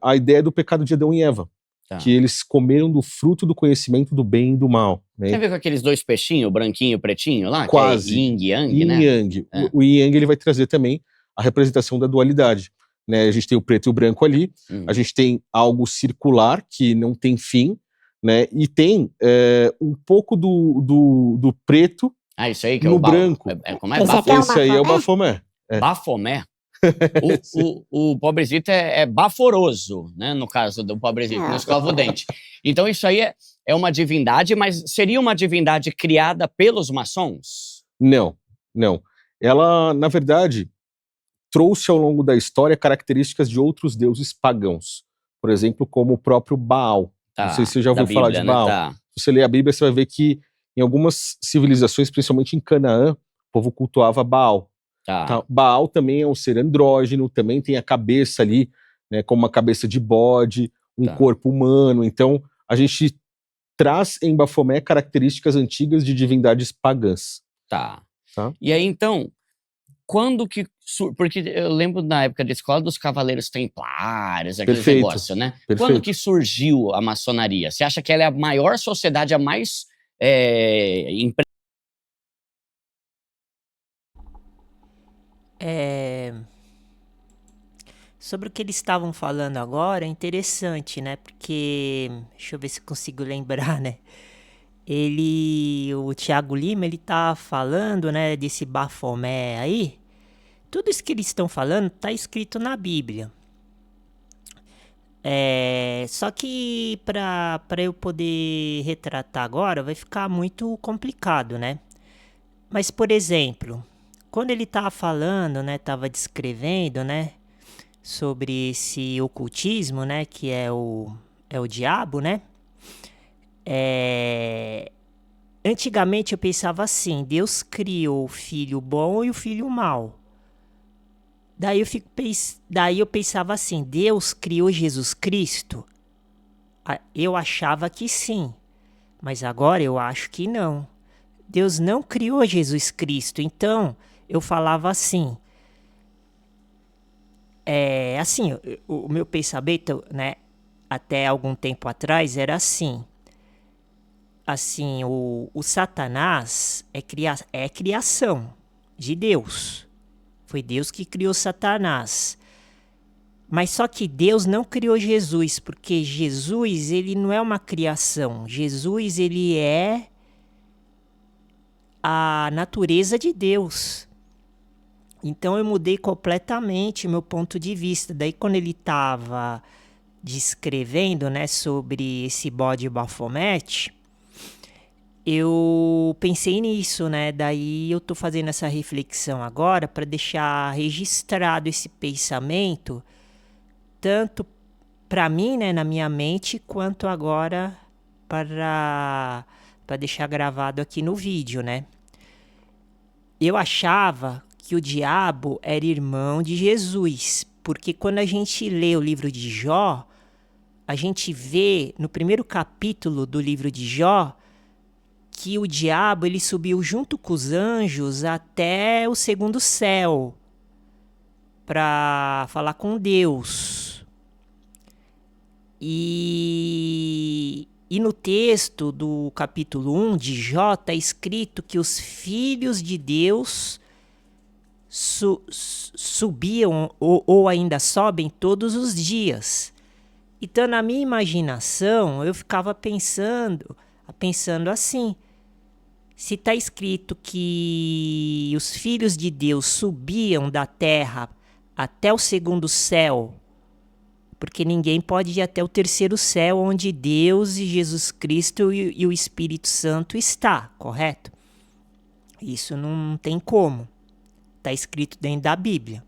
a ideia do pecado de Adão e Eva. Tá. Que eles comeram do fruto do conhecimento do bem e do mal. Né? Tem a ver com aqueles dois peixinhos, branquinho e pretinho lá? Quase. Que é yin e yang, né? Yin e yang. O yin e yang ele vai trazer também a representação da dualidade. Né? A gente tem o preto e o branco ali, a gente tem algo circular que não tem fim, né? E tem um pouco do preto isso aí que é no branco. Como é? Baphomet? Esse aí é o Baphomet. Baphomet? O pobrezito é baforoso, né? No caso do pobrezito, não escova o dente. Então isso aí é uma divindade, mas seria uma divindade criada pelos maçons? Não. Ela, na verdade, trouxe ao longo da história características de outros deuses pagãos. Por exemplo, como o próprio Baal. Não sei se você já ouviu falar de Baal. Né? Se você ler a Bíblia, você vai ver que em algumas civilizações, principalmente em Canaã, o povo cultuava Baal. Tá. Baal também é um ser andrógeno, também tem a cabeça ali, né, como uma cabeça de bode, corpo humano. Então, a gente traz em Baphomet características antigas de divindades pagãs. Tá. E aí, então, quando que... Porque eu lembro na época da escola dos Cavaleiros Templários, aquele negócio, né? Perfeito. Quando que surgiu a maçonaria? Você acha que ela é a maior sociedade, a mais... Sobre o que eles estavam falando agora, é interessante, né? Porque, deixa eu ver se consigo lembrar, né? O Thiago Lima, ele tá falando, né, desse Baphomet aí. Tudo isso que eles estão falando tá escrito na Bíblia. Só que para eu poder retratar agora vai ficar muito complicado, né? Mas, por exemplo, quando ele tava falando, né, tava descrevendo, né, sobre esse ocultismo, né, que é o diabo, né? Antigamente eu pensava assim, Deus criou o filho bom e o filho mau. Daí eu pensava assim, Deus criou Jesus Cristo? Eu achava que sim, mas agora eu acho que não. Deus não criou Jesus Cristo, então eu falava assim. O meu pensamento, né, até algum tempo atrás era assim. Assim, o Satanás é criação. de Deus. Foi Deus que criou Satanás. Mas só que Deus não criou Jesus, porque Jesus, ele não é uma criação. Jesus, ele é a natureza de Deus. Então eu mudei completamente meu ponto de vista. Daí quando ele estava descrevendo, né, sobre esse bode Baphomet, eu pensei nisso, né? Daí eu tô fazendo essa reflexão agora para deixar registrado esse pensamento, tanto para mim, né, na minha mente, quanto agora para deixar gravado aqui no vídeo, né? Eu achava que o diabo era irmão de Jesus, porque quando a gente lê o livro de Jó, a gente vê no primeiro capítulo do livro de Jó que o diabo ele subiu junto com os anjos até o segundo céu para falar com Deus. E no texto do capítulo 1 de Jó está escrito que os filhos de Deus subiam ou ainda sobem todos os dias. Então, na minha imaginação, eu ficava pensando assim, se está escrito que os filhos de Deus subiam da terra até o segundo céu, porque ninguém pode ir até o terceiro céu, onde Deus e Jesus Cristo e o Espírito Santo está, correto? Isso não tem como. Está escrito dentro da Bíblia.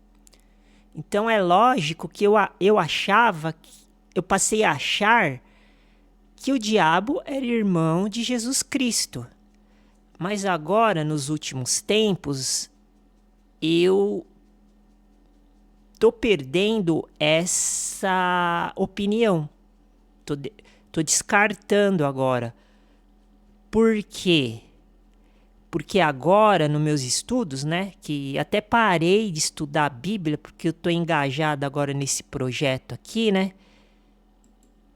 Então é lógico que eu achava, eu passei a achar que o diabo era irmão de Jesus Cristo. Mas agora, nos últimos tempos, eu tô perdendo essa opinião. Tô descartando agora. Por quê? Porque agora, nos meus estudos, né, que até parei de estudar a Bíblia, porque eu tô engajado agora nesse projeto aqui, né?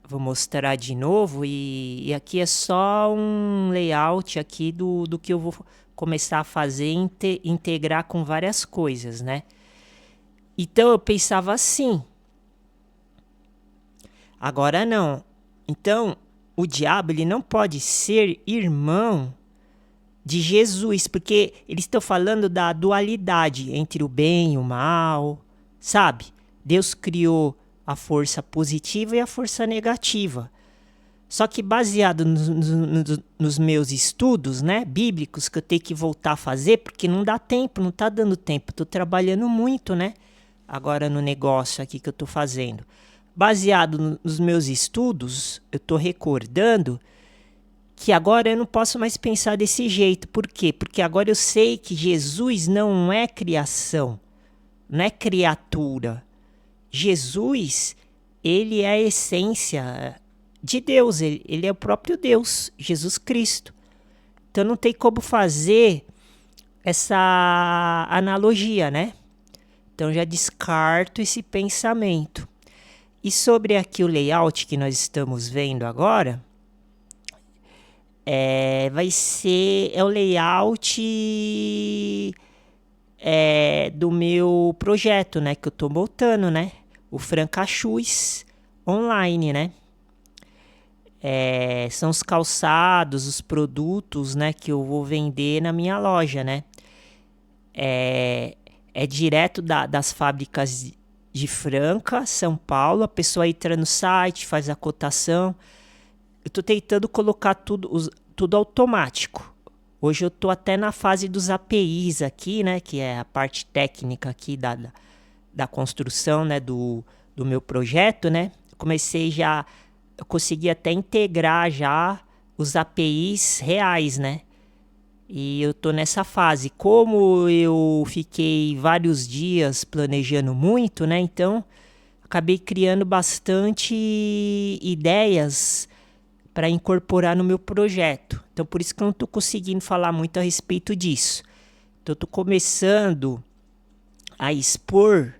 Vou mostrar de novo e aqui é só um layout aqui do que eu vou começar a fazer, integrar com várias coisas, né? Então eu pensava assim. Agora não. Então o diabo ele não pode ser irmão de Jesus, porque eles estão falando da dualidade entre o bem e o mal, sabe? Deus criou a força positiva e a força negativa. Só que baseado nos meus estudos, né, bíblicos, que eu tenho que voltar a fazer, porque não dá tempo, não tá dando tempo. Estou trabalhando muito, né, agora no negócio aqui que eu estou fazendo. Baseado nos meus estudos, eu estou recordando que agora eu não posso mais pensar desse jeito. Por quê? Porque agora eu sei que Jesus não é criação, não é criatura. Jesus, ele é a essência de Deus, ele é o próprio Deus, Jesus Cristo. Então não tem como fazer essa analogia, né? Então já descarto esse pensamento. E sobre aqui o layout que nós estamos vendo agora, vai ser o layout do meu projeto, né? Que eu tô montando, né? O Francachus online, né? São os calçados, os produtos, né? Que eu vou vender na minha loja, né? É direto das fábricas de Franca, São Paulo. A pessoa entra no site, faz a cotação. Eu tô tentando colocar tudo automático. Hoje eu tô até na fase dos APIs aqui, né? Que é a parte técnica aqui da construção, né, do meu projeto, né? Eu consegui até integrar já os APIs reais, né? E eu tô nessa fase. Como eu fiquei vários dias planejando muito, né? Então, acabei criando bastante ideias para incorporar no meu projeto. Então, por isso que eu não tô conseguindo falar muito a respeito disso. Então, eu tô começando a expor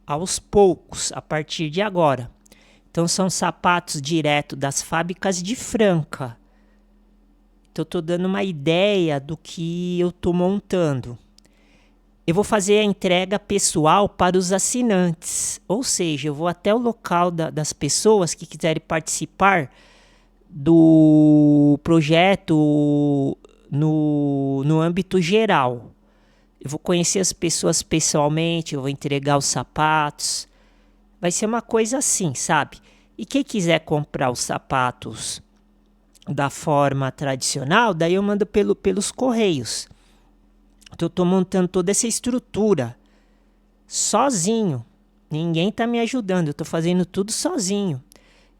aos poucos, a partir de agora. Então são sapatos direto das fábricas de Franca. Então eu tô dando uma ideia do que eu tô montando. eu vou fazer a entrega pessoal para os assinantes. Ou seja, eu vou até o local das pessoas que quiserem participar do projeto no âmbito geral. Eu vou conhecer as pessoas pessoalmente, eu vou entregar os sapatos. Vai ser uma coisa assim, sabe? E quem quiser comprar os sapatos da forma tradicional, daí eu mando pelos correios. Então eu tô montando toda essa estrutura sozinho. Ninguém tá me ajudando, eu tô fazendo tudo sozinho.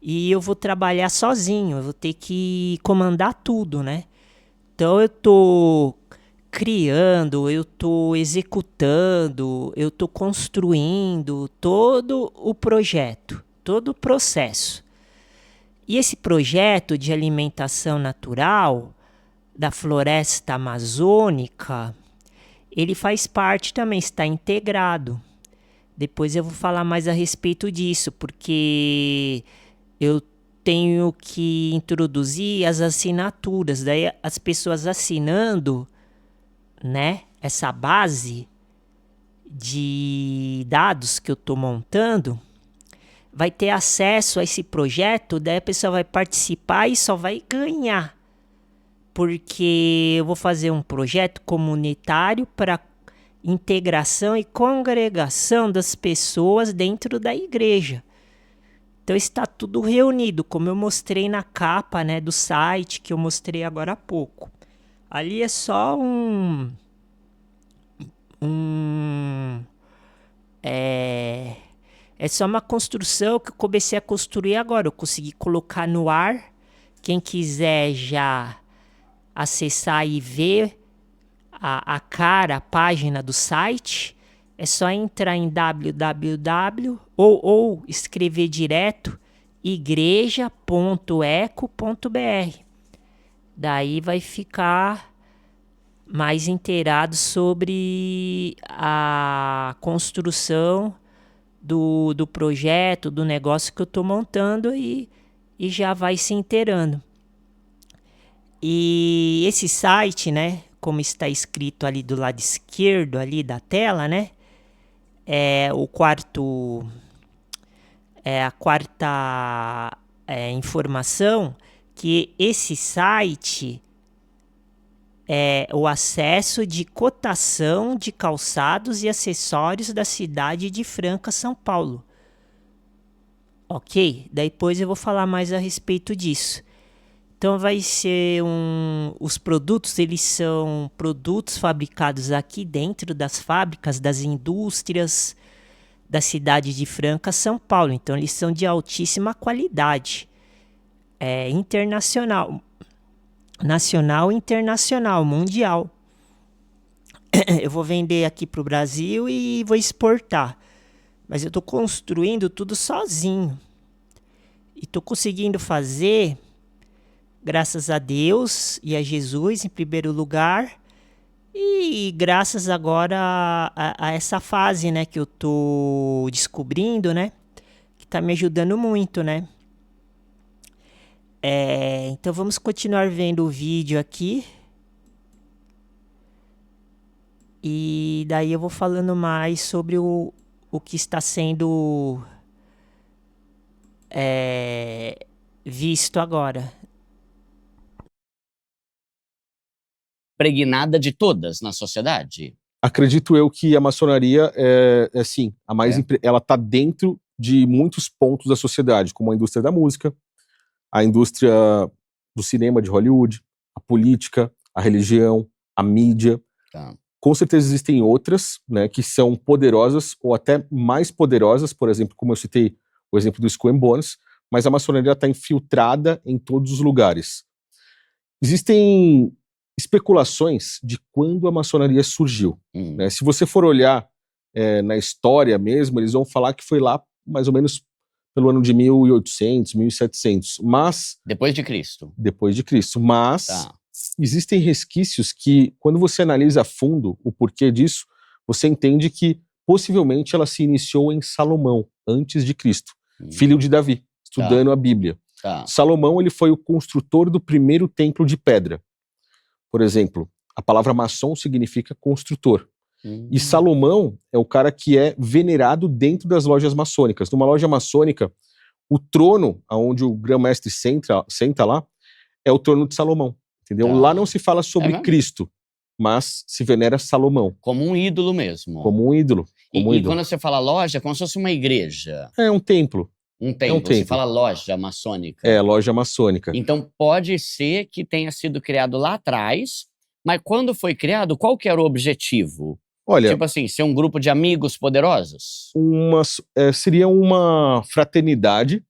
E eu vou trabalhar sozinho, eu vou ter que comandar tudo, né? Então eu tô criando, eu tô executando, eu tô construindo todo o projeto, todo o processo. E esse projeto de alimentação natural da floresta amazônica, ele faz parte também, está integrado. Depois eu vou falar mais a respeito disso, porque eu tenho que introduzir as assinaturas. Daí as pessoas assinando, né, essa base de dados que eu estou montando, vai ter acesso a esse projeto, daí a pessoa vai participar e só vai ganhar. Porque eu vou fazer um projeto comunitário para integração e congregação das pessoas dentro da igreja. Então está tudo reunido, como eu mostrei na capa, né, do site que eu mostrei agora há pouco. Ali é só é só uma construção que eu comecei a construir agora. Eu consegui colocar no ar. Quem quiser já acessar e ver a página do site, é só entrar em www ou escrever direto igreja.eco.br. Daí vai ficar mais inteirado sobre a construção do projeto, do negócio que eu estou montando e já vai se inteirando. E esse site, né, como está escrito ali do lado esquerdo ali da tela, né, é a quarta informação, que esse site é o acesso de cotação de calçados e acessórios da cidade de Franca, São Paulo. Ok? Depois eu vou falar mais a respeito disso. Então vai ser os produtos, eles são produtos fabricados aqui dentro das fábricas, das indústrias da cidade de Franca, São Paulo. Então eles são de altíssima qualidade. Internacional. Nacional, internacional, mundial. Eu vou vender aqui para o Brasil e vou exportar. Mas eu estou construindo tudo sozinho. E estou conseguindo fazer, graças a Deus e a Jesus em primeiro lugar. E graças agora a essa fase, né, que eu estou descobrindo, né, que está me ajudando muito, né. Então vamos continuar vendo o vídeo aqui. E daí eu vou falando mais sobre o que está sendo visto agora. Pregnada de todas na sociedade? Acredito eu que a maçonaria sim, a mais ela está dentro de muitos pontos da sociedade, como a indústria da música, a indústria do cinema de Hollywood, a política, a religião, a mídia. Tá. Com certeza existem outras, né, que são poderosas ou até mais poderosas, por exemplo, como eu citei o exemplo do Skull and Bones, mas a maçonaria está infiltrada em todos os lugares. Existem especulações de quando a maçonaria surgiu. Né? Se você for olhar na história mesmo, eles vão falar que foi lá mais ou menos pelo ano de 1800, 1700, mas... Depois de Cristo. Depois de Cristo, mas existem resquícios que, quando você analisa a fundo o porquê disso, você entende que possivelmente ela se iniciou em Salomão, antes de Cristo, filho de Davi, estudando a Bíblia. Salomão, ele foi o construtor do primeiro templo de pedra. Por exemplo, a palavra maçom significa construtor. E Salomão é o cara que é venerado dentro das lojas maçônicas. Numa loja maçônica, o trono onde o grão-mestre senta lá é o trono de Salomão, entendeu? Tá. Lá não se fala sobre mesmo? Cristo, mas se venera Salomão. Como um ídolo mesmo. Como um ídolo. E quando você fala loja, é como se fosse uma igreja. É um templo. Um templo. Você fala loja maçônica. É, loja maçônica. Então pode ser que tenha sido criado lá atrás, mas quando foi criado, qual que era o objetivo? Olha, tipo assim, ser um grupo de amigos poderosos? Seria uma fraternidade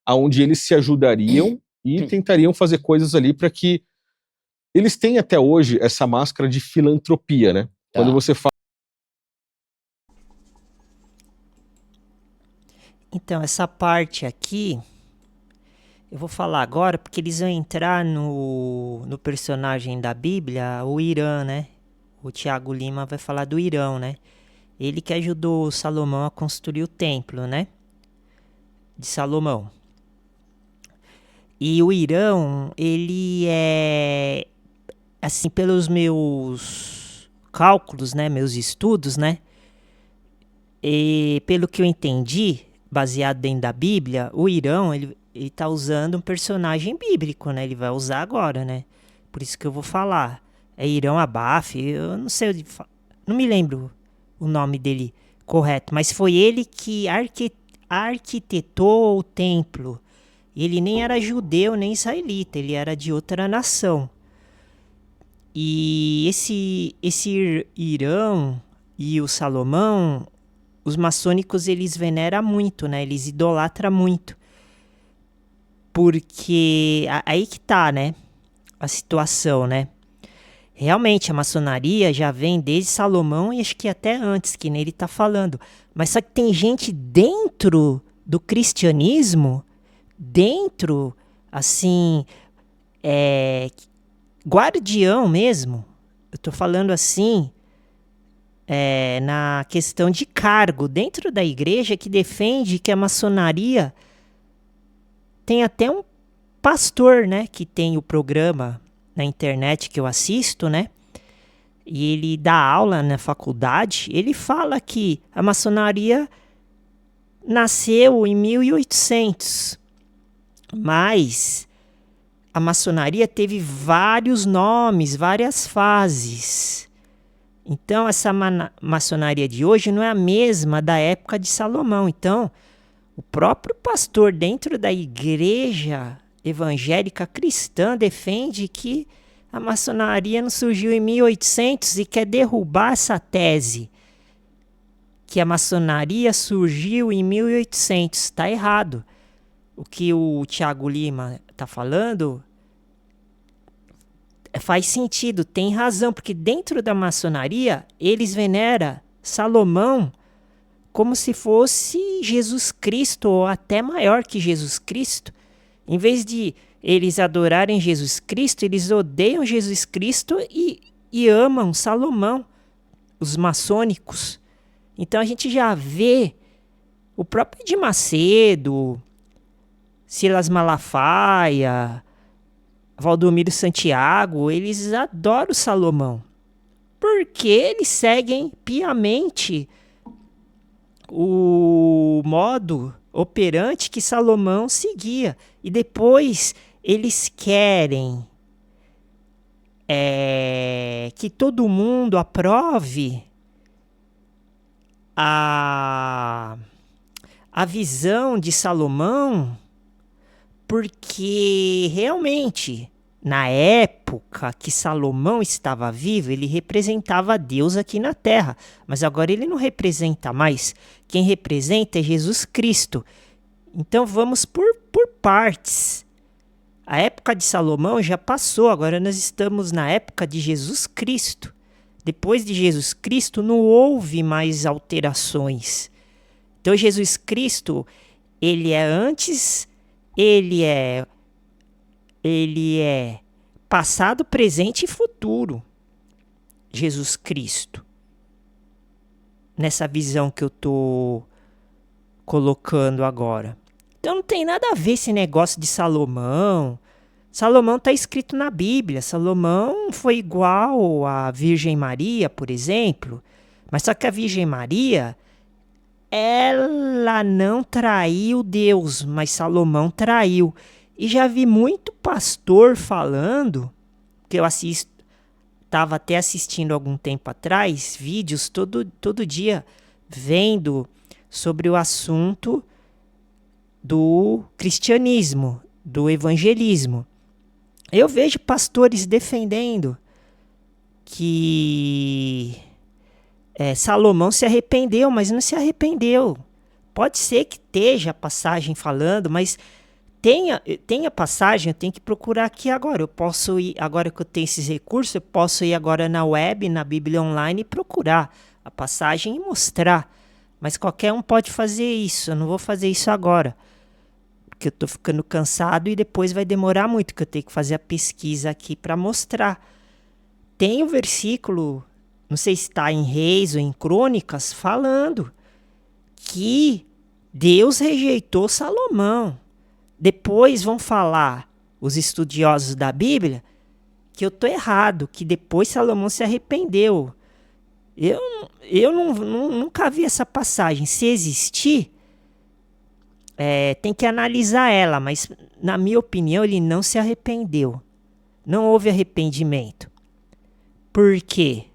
onde eles se ajudariam e tentariam fazer coisas ali para que eles têm até hoje essa máscara de filantropia, né? Tá. Quando você fala. Então, essa parte aqui, eu vou falar agora porque eles vão entrar no personagem da Bíblia, o Irã, né? O Tiago Lima vai falar do Irão, né? Ele que ajudou Salomão a construir o templo, né? De Salomão. E o Irão, ele é, assim, pelos meus cálculos, né? Meus estudos, né? E pelo que eu entendi, baseado dentro da Bíblia, o Irão, ele tá usando um personagem bíblico, né? Ele vai usar agora, né? Por isso que eu vou falar. É Irão Abaf, eu não sei, não me lembro o nome dele correto, mas foi ele que arquitetou o templo. Ele nem era judeu nem israelita, ele era de outra nação. E esse Irão e o Salomão, os maçônicos, eles veneram muito, né? Eles idolatram muito. Porque aí que tá, né? A situação, né? Realmente, a maçonaria já vem desde Salomão e acho que até antes, que nele tá falando. Mas só que tem gente dentro do cristianismo, dentro, assim, guardião mesmo. Eu tô falando assim, na questão de cargo, dentro da igreja, que defende que a maçonaria tem até um pastor, né, que tem o programa na internet que eu assisto, né, e ele dá aula na faculdade. Ele fala que a maçonaria nasceu em 1800, mas a maçonaria teve vários nomes, várias fases. Então essa maçonaria de hoje não é a mesma da época de Salomão. Então o próprio pastor dentro da igreja evangélica cristã defende que a maçonaria não surgiu em 1800 e quer derrubar essa tese, que a maçonaria surgiu em 1800. Está errado. O que o Tiago Lima está falando faz sentido, tem razão, porque dentro da maçonaria eles veneram Salomão como se fosse Jesus Cristo, ou até maior que Jesus Cristo. Em vez de eles adorarem Jesus Cristo, eles odeiam Jesus Cristo e amam Salomão, os maçônicos. Então a gente já vê o próprio Edir Macedo, Silas Malafaia, Valdomiro Santiago, eles adoram Salomão, porque eles seguem piamente o modo operante que Salomão seguia. E depois eles querem que todo mundo aprove a visão de Salomão, porque realmente, na época que Salomão estava vivo, ele representava Deus aqui na terra. Mas agora ele não representa mais. Quem representa é Jesus Cristo. Então vamos por partes. A época de Salomão já passou, agora nós estamos na época de Jesus Cristo. Depois de Jesus Cristo não houve mais alterações. Então Jesus Cristo, ele é antes, ele é passado, presente e futuro. Jesus Cristo. Nessa visão que eu tô colocando agora. Então não tem nada a ver esse negócio de Salomão. Salomão está escrito na Bíblia. Salomão foi igual à Virgem Maria, por exemplo. Mas só que a Virgem Maria, ela não traiu Deus, mas Salomão traiu. E já vi muito pastor falando, que eu estava até assistindo algum tempo atrás, vídeos todo dia, vendo sobre o assunto do cristianismo, do evangelismo. Eu vejo pastores defendendo que Salomão se arrependeu, mas não se arrependeu. Pode ser que esteja a passagem falando, mas tem a passagem, eu tenho que procurar aqui agora. Eu posso ir, agora que eu tenho esses recursos, eu posso ir agora na web, na Bíblia Online e procurar a passagem e mostrar. Mas qualquer um pode fazer isso, eu não vou fazer isso agora. Porque eu tô ficando cansado e depois vai demorar muito, que eu tenho que fazer a pesquisa aqui para mostrar. Tem um versículo, não sei se está em Reis ou em Crônicas, falando que Deus rejeitou Salomão. Depois vão falar os estudiosos da Bíblia que eu estou errado, que depois Salomão se arrependeu. Eu nunca vi essa passagem. Se existir, tem que analisar ela, mas na minha opinião ele não se arrependeu. Não houve arrependimento. Por quê?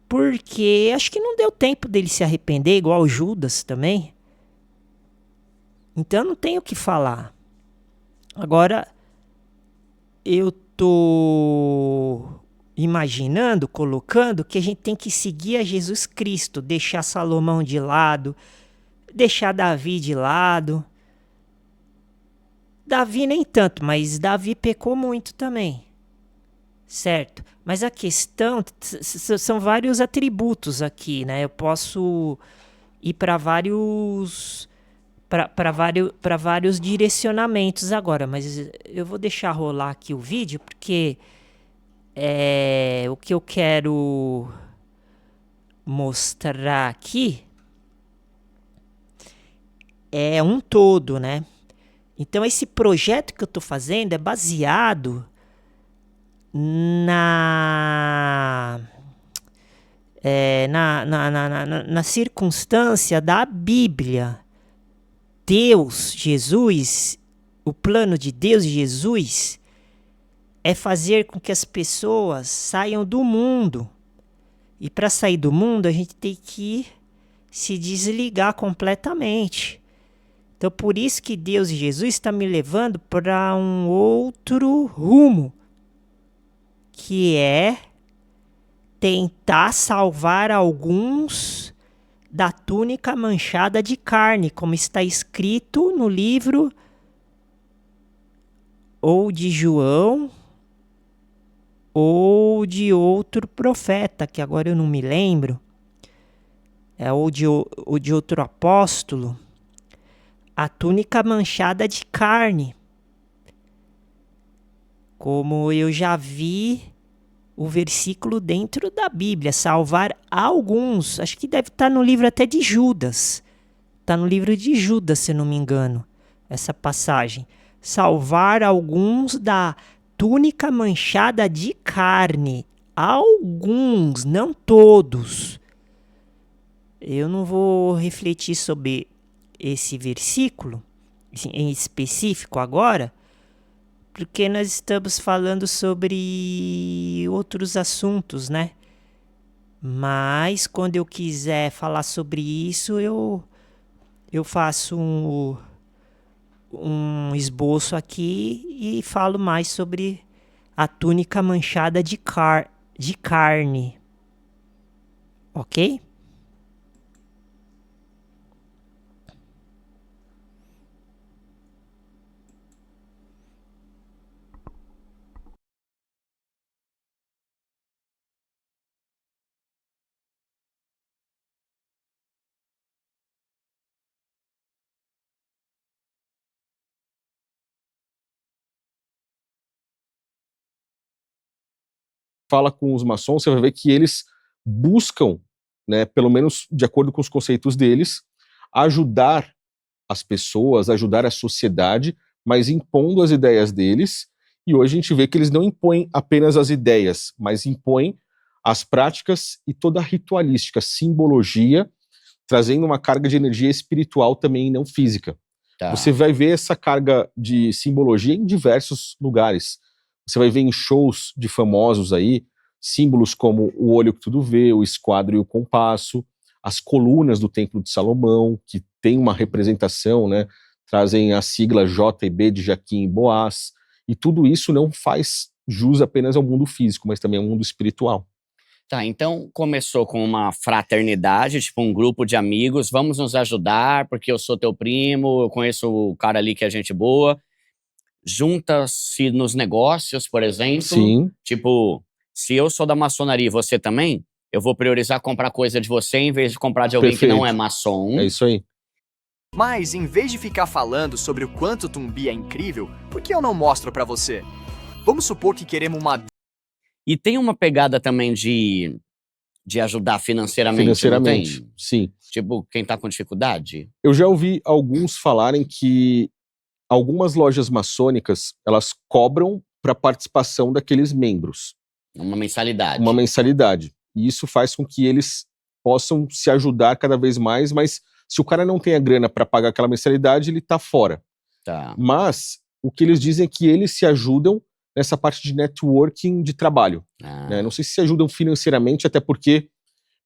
Porque acho que não deu tempo dele se arrepender, igual Judas também. Então não tenho o que falar. Agora, eu tô imaginando, colocando que a gente tem que seguir a Jesus Cristo, deixar Salomão de lado, deixar Davi de lado. Davi nem tanto, mas Davi pecou muito também. Certo? Mas a questão são vários atributos aqui, né? Eu posso ir para vários direcionamentos agora, mas eu vou deixar rolar aqui o vídeo porque o que eu quero mostrar aqui é um todo, né? Então esse projeto que eu estou fazendo é baseado na circunstância da Bíblia. Deus, Jesus, o plano de Deus e Jesus é fazer com que as pessoas saiam do mundo. E para sair do mundo, a gente tem que se desligar completamente. Então, por isso que Deus e Jesus está me levando para um outro rumo, que é tentar salvar alguns da túnica manchada de carne, como está escrito no livro ou de João ou de outro profeta, que agora eu não me lembro, ou de outro apóstolo, a túnica manchada de carne. Como eu já vi o versículo dentro da Bíblia, salvar alguns, acho que deve estar no livro até de Judas, está no livro de Judas, se não me engano, essa passagem, salvar alguns da túnica manchada de carne, alguns, não todos. Eu não vou refletir sobre esse versículo em específico agora, porque nós estamos falando sobre outros assuntos, né? Mas quando eu quiser falar sobre isso, eu faço um esboço aqui e falo mais sobre a túnica manchada de carne. Ok? Fala com os maçons, você vai ver que eles buscam, né, pelo menos de acordo com os conceitos deles, ajudar as pessoas, ajudar a sociedade, mas impondo as ideias deles. E hoje a gente vê que eles não impõem apenas as ideias, mas impõem as práticas e toda a ritualística, simbologia, trazendo uma carga de energia espiritual também, não física. Tá. Você vai ver essa carga de simbologia em diversos lugares. Você vai ver em shows de famosos aí, símbolos como o olho que tudo vê, o esquadro e o compasso, as colunas do Templo de Salomão, que tem uma representação, né? Trazem a sigla J e B de Jaquim e Boaz, e tudo isso não faz jus apenas ao mundo físico, mas também ao mundo espiritual. Tá, então começou com uma fraternidade, tipo um grupo de amigos, vamos nos ajudar, porque eu sou teu primo, eu conheço o cara ali que é gente boa. Junta-se nos negócios, por exemplo. Sim. Tipo, se eu sou da maçonaria e você também, eu vou priorizar comprar coisa de você em vez de comprar de alguém Perfeito. que não é maçom. É isso aí. Mas, em vez de ficar falando sobre o quanto Tumbi é incrível, por que eu não mostro pra você? Vamos supor que queremos uma... E tem uma pegada também de ajudar financeiramente, Financeiramente, não tem? sim. Tipo, quem tá com dificuldade? Eu já ouvi alguns falarem que algumas lojas maçônicas, elas cobram para participação daqueles membros. Uma mensalidade. Uma mensalidade. E isso faz com que eles possam se ajudar cada vez mais, mas se o cara não tem a grana para pagar aquela mensalidade, ele tá fora. Tá. Mas o que eles dizem é que eles se ajudam nessa parte de networking de trabalho. Ah. Né? Não sei se ajudam financeiramente, até porque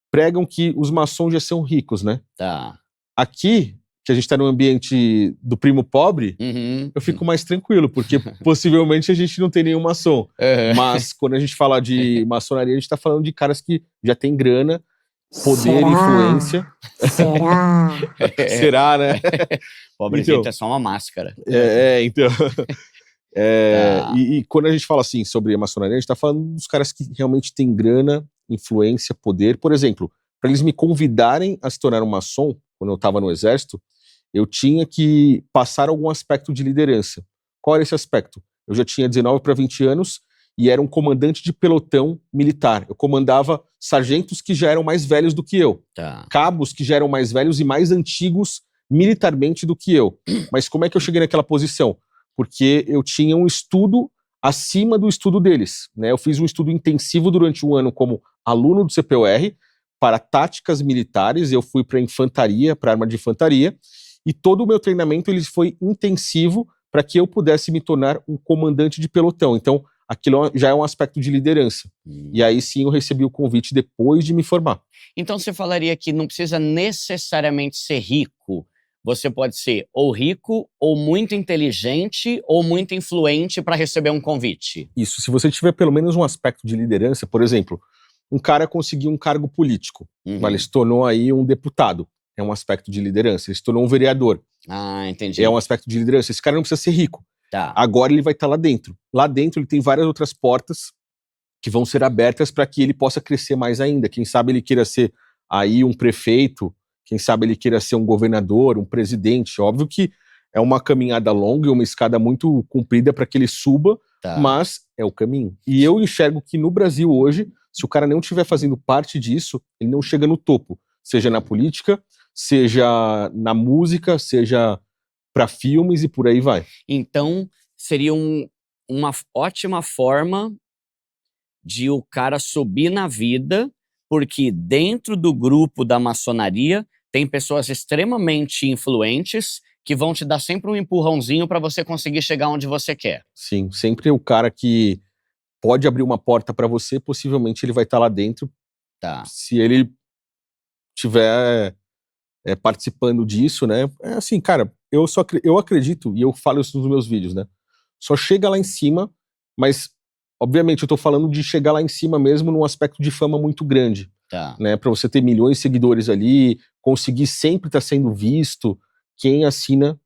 pregam que os maçons já são ricos, né? Tá. Aqui, que a gente tá no ambiente do primo pobre, Uhum. eu fico mais tranquilo, porque possivelmente a gente não tem nenhum maçom. É. Mas quando a gente fala de maçonaria, a gente tá falando de caras que já têm grana, poder, Será? influência. Será? Será, né? Pobrezinho Então. é só uma máscara. Então. Tá. E quando a gente fala assim sobre a maçonaria, a gente tá falando dos caras que realmente têm grana, influência, poder. Por exemplo, para eles me convidarem a se tornar um maçom, quando eu estava no exército, eu tinha que passar algum aspecto de liderança. Qual era esse aspecto? Eu já tinha 19 para 20 anos e era um comandante de pelotão militar. Eu comandava sargentos que já eram mais velhos do que eu, Tá. cabos que já eram mais velhos e mais antigos militarmente do que eu. Mas como é que eu cheguei naquela posição? Porque eu tinha um estudo acima do estudo deles, né? Eu fiz um estudo intensivo durante um ano como aluno do CPOR para táticas militares. Eu fui para infantaria, para arma de infantaria, e todo o meu treinamento ele foi intensivo para que eu pudesse me tornar um comandante de pelotão. Então, aquilo já é um aspecto de liderança. E aí sim eu recebi o convite depois de me formar. Então você falaria que não precisa necessariamente ser rico. Você pode ser ou rico, ou muito inteligente, ou muito influente para receber um convite. Isso, se você tiver pelo menos um aspecto de liderança, por exemplo, um cara conseguiu um cargo político, Uhum. ele se tornou aí um deputado, é um aspecto de liderança. Ele se tornou um vereador, Ah, entendi. é um aspecto de liderança. Esse cara não precisa ser rico, Tá. agora ele vai estar lá dentro. Lá dentro ele tem várias outras portas que vão ser abertas para que ele possa crescer mais ainda. Quem sabe ele queira ser aí um prefeito, quem sabe ele queira ser um governador, um presidente. Óbvio que é uma caminhada longa e uma escada muito comprida para que ele suba, Tá. mas é o caminho. E eu enxergo que no Brasil hoje, se o cara não estiver fazendo parte disso, ele não chega no topo. Seja na política, seja na música, seja para filmes e por aí vai. Então, seria uma ótima forma de o cara subir na vida, porque dentro do grupo da maçonaria tem pessoas extremamente influentes que vão te dar sempre um empurrãozinho para você conseguir chegar onde você quer. Sim, sempre o cara que pode abrir uma porta para você, possivelmente ele vai estar lá dentro, Tá. se ele tiver participando disso, né? É assim, cara, eu acredito, e eu falo isso nos meus vídeos, né? Só chega lá em cima, mas, obviamente, eu tô falando de chegar lá em cima mesmo num aspecto de fama muito grande, Tá. né? Pra você ter milhões de seguidores ali, conseguir sempre estar sendo visto, quem assina,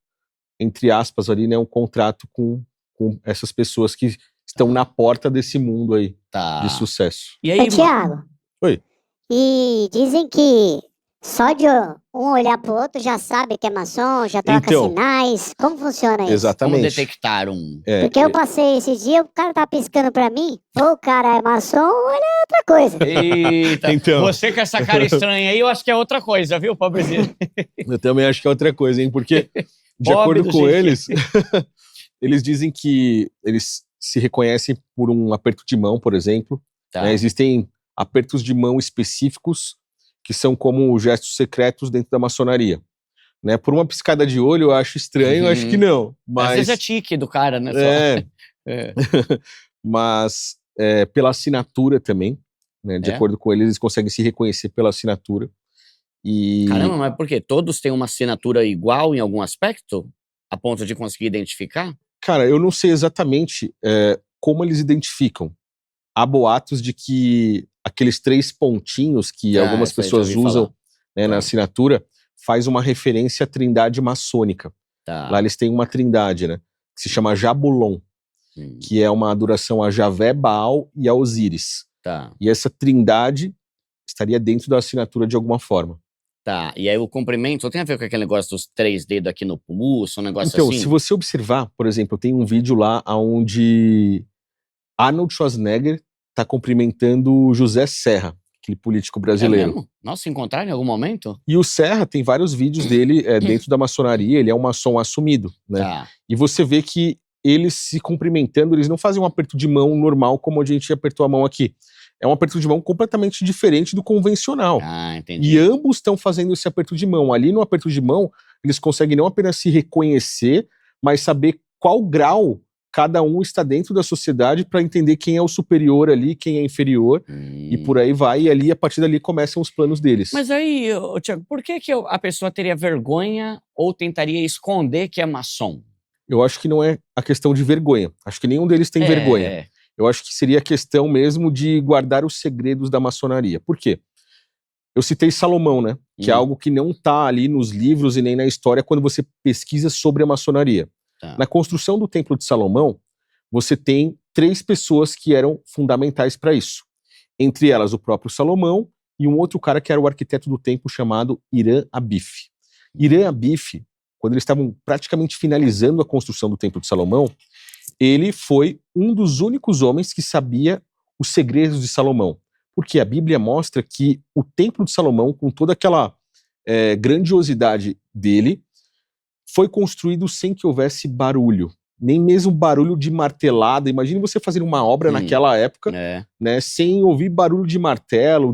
entre aspas, ali, né, um contrato com essas pessoas que estão na porta desse mundo aí Tá. de sucesso. E aí, Ô, Thiago. Oi. E dizem que só de um olhar pro outro já sabe que é maçom, já troca Então. sinais. Como funciona isso? como Exatamente. detectar um... Porque eu passei esse dia, o cara tá piscando pra mim, ou o cara é maçom ou ele é outra coisa. Eita, Então. você com essa cara estranha aí, eu acho que é outra coisa, viu, pobrezinho? Eu também acho que é outra coisa, hein? Porque, de Pobre acordo do com jeito eles, eles dizem que eles se reconhecem por um aperto de mão, por exemplo. Tá. Né? Existem apertos de mão específicos que são como gestos secretos dentro da maçonaria. Né? Por uma piscada de olho, eu acho estranho, acho que não. Mas, às vezes é tique do cara, né? Mas pela assinatura também, né? De acordo com eles conseguem se reconhecer pela assinatura. Caramba, mas por quê? Todos têm uma assinatura igual em algum aspecto? A ponto de conseguir identificar? Cara, eu não sei exatamente como eles identificam. Há boatos de que aqueles 3 pontinhos que algumas pessoas usam, né, na assinatura faz uma referência à trindade maçônica. Lá eles têm uma trindade, né, que se chama Jabulon, que é uma adoração a Javé, Baal e a Osíris. E essa trindade estaria dentro da assinatura de alguma forma. E aí o comprimento tem a ver com aquele negócio dos 3 dedos aqui no pulso, um negócio então, assim? Se você observar, por exemplo, tem um vídeo lá onde Arnold Schwarzenegger está cumprimentando José Serra, aquele político brasileiro. É mesmo? Nossa, se encontraram em algum momento? E o Serra tem vários vídeos dele dentro da maçonaria, ele é um maçom assumido, né? E você vê que eles se cumprimentando, eles não fazem um aperto de mão normal como a gente apertou a mão aqui. É um aperto de mão completamente diferente do convencional. Entendi. E ambos estão fazendo esse aperto de mão. Ali no aperto de mão, eles conseguem não apenas se reconhecer, mas saber qual grau cada um está dentro da sociedade para entender quem é o superior ali, quem é inferior, e por aí vai, e ali, a partir dali, começam os planos deles. Mas aí, Thiago, por que a pessoa teria vergonha ou tentaria esconder que é maçom? Eu acho que não é a questão de vergonha. Acho que nenhum deles tem vergonha. Eu acho que seria a questão mesmo de guardar os segredos da maçonaria. Por quê? Eu citei Salomão, né? Que é algo que não está ali nos livros e nem na história quando você pesquisa sobre a maçonaria. Na construção do Templo de Salomão, você tem 3 pessoas que eram fundamentais para isso. Entre elas, o próprio Salomão e um outro cara que era o arquiteto do templo chamado Hiram Abif. Hiram Abif, quando eles estavam praticamente finalizando a construção do Templo de Salomão, ele foi um dos únicos homens que sabia os segredos de Salomão. Porque a Bíblia mostra que o Templo de Salomão, com toda aquela grandiosidade dele, foi construído sem que houvesse barulho. Nem mesmo barulho de martelada. Imagine você fazer uma obra naquela época, né, sem ouvir barulho de martelo,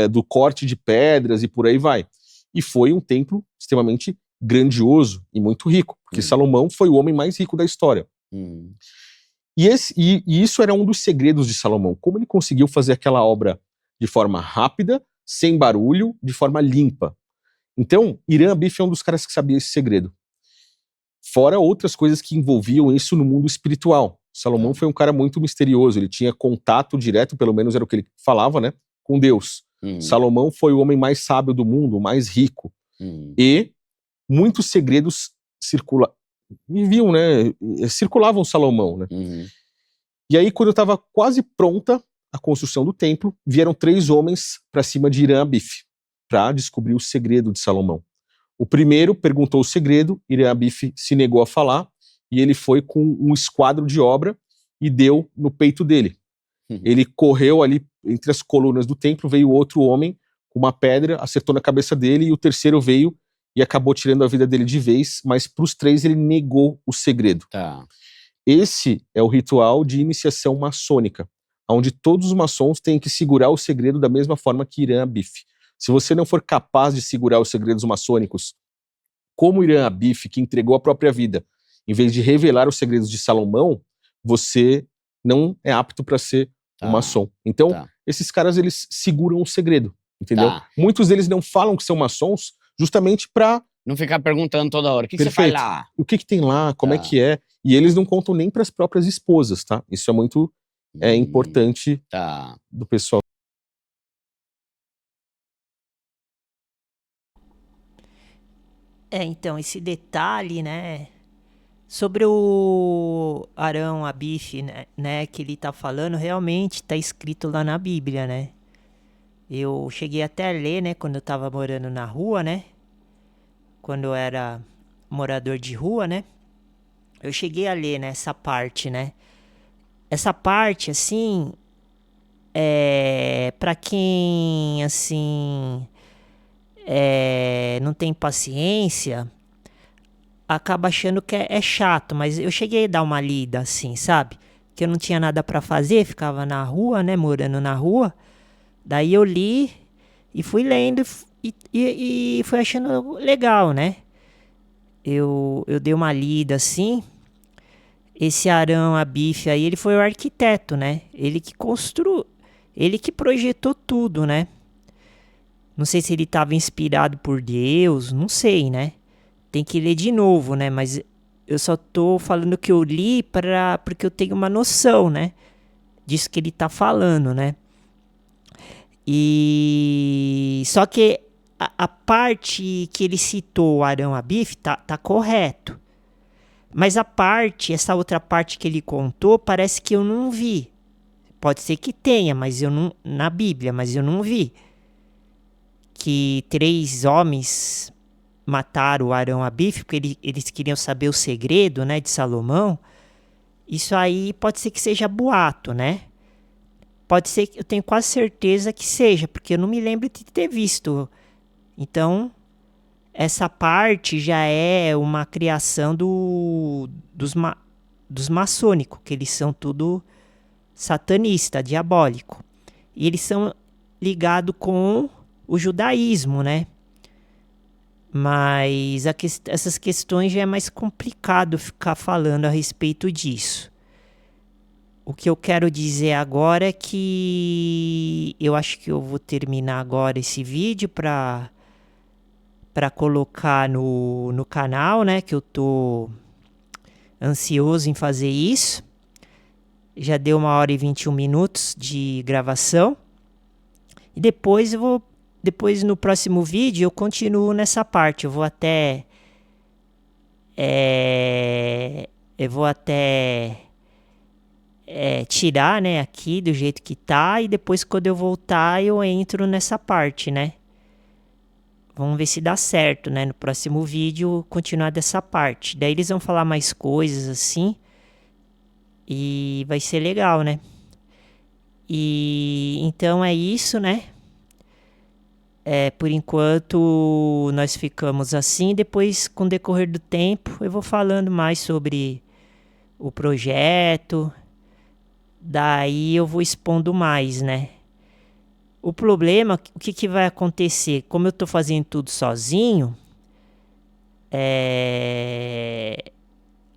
do corte de pedras e por aí vai. E foi um templo extremamente grandioso e muito rico, porque Salomão foi o homem mais rico da história. E isso era um dos segredos de Salomão. Como ele conseguiu fazer aquela obra de forma rápida, sem barulho, de forma limpa. Então, Hiram Abif é um dos caras que sabia esse segredo. Fora outras coisas que envolviam isso no mundo espiritual. Salomão foi um cara muito misterioso, ele tinha contato direto, pelo menos era o que ele falava, né, com Deus. Salomão foi o homem mais sábio do mundo, o mais rico. E muitos segredos circulavam Salomão, né? E aí, quando estava quase pronta a construção do templo, vieram 3 homens para cima de Hiram Abif para descobrir o segredo de Salomão. O primeiro perguntou o segredo, Hiram Abif se negou a falar, e ele foi com um esquadro de obra e deu no peito dele. Ele correu ali entre as colunas do templo, veio outro homem com uma pedra, acertou na cabeça dele, e o terceiro veio e acabou tirando a vida dele de vez, mas para os 3 ele negou o segredo. Esse é o ritual de iniciação maçônica, onde todos os maçons têm que segurar o segredo da mesma forma que Hiram Abif. Se você não for capaz de segurar os segredos maçônicos, como Hiram Abif, que entregou a própria vida, em vez de revelar os segredos de Salomão, você não é apto para ser um maçom. Então, esses caras, eles seguram o segredo, entendeu? Muitos deles não falam que são maçons, justamente para não ficar perguntando toda hora, o que você faz lá? O que tem lá, como é que é? E eles não contam nem para as próprias esposas, tá? Isso é muito importante do pessoal. Então, esse detalhe, né, sobre o Hiram Abif, né, que ele tá falando, realmente tá escrito lá na Bíblia, né? Eu cheguei até a ler, né, quando eu tava morando na rua, né? Quando eu era morador de rua, né? Eu cheguei a ler nessa parte, né? Essa parte, assim, pra quem, assim, não tem paciência, acaba achando que é chato, mas eu cheguei a dar uma lida, assim, sabe? Que eu não tinha nada pra fazer, ficava na rua, né, morando na rua, Daí eu li e fui lendo e fui achando legal, né? Eu dei uma lida assim. Esse Arão Abif aí, ele foi o arquiteto, né? Ele que projetou tudo, né? Não sei se ele estava inspirado por Deus, não sei, né? Tem que ler de novo, né? Mas eu só tô falando que eu li porque eu tenho uma noção, né? Disso que ele tá falando, né? E só que a parte que ele citou, o Arão Abif, tá correto. Mas essa outra parte que ele contou, parece que eu não vi. Pode ser que tenha, mas eu não, na Bíblia, mas eu não vi. Que 3 homens mataram o Arão Abif, porque eles queriam saber o segredo, né, de Salomão. Isso aí pode ser que seja boato, né? Pode ser, eu tenho quase certeza que seja, porque eu não me lembro de ter visto. Então, essa parte já é uma criação dos maçônicos, que eles são tudo satanista, diabólico. E eles são ligados com o judaísmo, né? Mas essas questões já é mais complicado ficar falando a respeito disso. O que eu quero dizer agora é que eu acho que eu vou terminar agora esse vídeo para colocar no canal, né? Que eu tô ansioso em fazer isso. Já deu 1h e 21 minutos de gravação. E depois no próximo vídeo eu continuo nessa parte. Eu vou até tirar, né, aqui do jeito que tá, e depois quando eu voltar eu entro nessa parte, né? Vamos ver se dá certo, né? No próximo vídeo continuar dessa parte. Daí eles vão falar mais coisas assim e vai ser legal, né? E então é isso, né? Por enquanto nós ficamos assim. Depois, com o decorrer do tempo, eu vou falando mais sobre o projeto. Daí eu vou expondo mais, né? O problema, o que vai acontecer? Como eu tô fazendo tudo sozinho,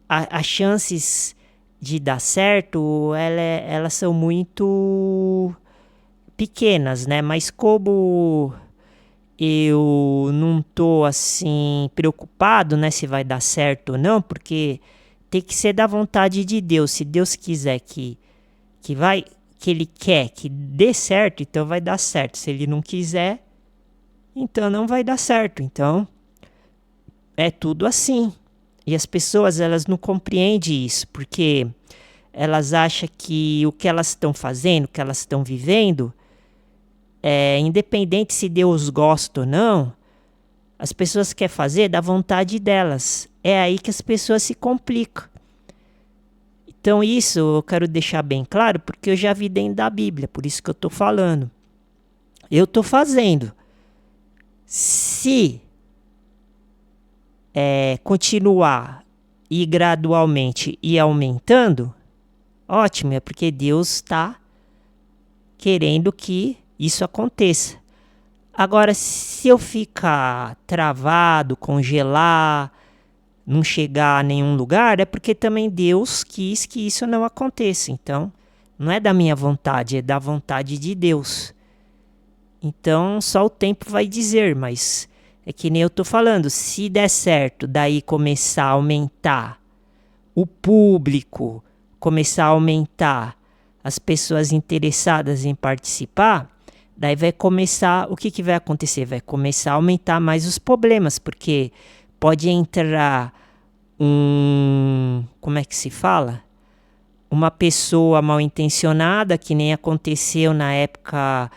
as chances de dar certo, elas são muito pequenas, né? Mas como eu não tô assim preocupado, né, se vai dar certo ou não, porque tem que ser da vontade de Deus. Se Deus quiser que ele quer que dê certo, então vai dar certo. Se ele não quiser, então não vai dar certo. Então é tudo assim. E as pessoas, elas não compreendem isso, porque elas acham que o que elas estão fazendo, o que elas estão vivendo, independente se Deus gosta ou não, as pessoas querem fazer da vontade delas. É aí que as pessoas se complicam. Então isso eu quero deixar bem claro, porque eu já vi dentro da Bíblia, por isso que eu estou falando. Eu estou fazendo. Se continuar e gradualmente ir aumentando, ótimo, é porque Deus está querendo que isso aconteça. Agora, se eu ficar travado, congelar, não chegar a nenhum lugar, é porque também Deus quis que isso não aconteça. Então, não é da minha vontade, é da vontade de Deus. Então, só o tempo vai dizer, mas é que nem eu tô falando, se der certo, daí começar a aumentar o público, começar a aumentar as pessoas interessadas em participar, daí vai começar, o que vai acontecer? Vai começar a aumentar mais os problemas, porque pode entrar como é que se fala? Uma pessoa mal intencionada, que nem aconteceu na época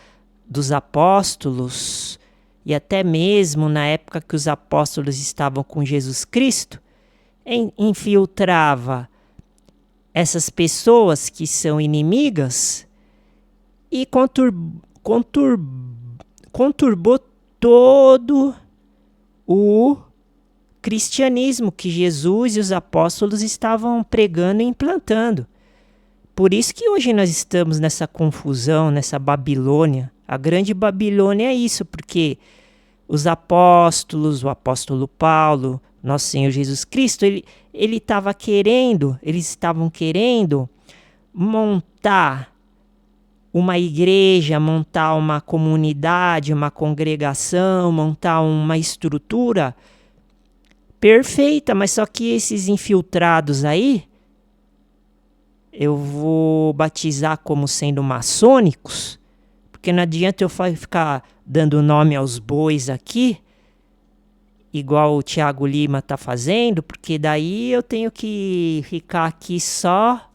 dos apóstolos, e até mesmo na época que os apóstolos estavam com Jesus Cristo, infiltrava essas pessoas que são inimigas e conturbou todo o cristianismo que Jesus e os apóstolos estavam pregando e implantando. Por isso que hoje nós estamos nessa confusão, nessa Babilônia, A grande Babilônia é isso, porque os apóstolos, o apóstolo Paulo, nosso Senhor Jesus Cristo, eles estavam querendo montar uma igreja, montar uma comunidade, uma congregação, montar uma estrutura perfeita, mas só que esses infiltrados aí, eu vou batizar como sendo maçônicos, porque não adianta eu ficar dando nome aos bois aqui, igual o Thiago Lima tá fazendo, porque daí eu tenho que ficar aqui só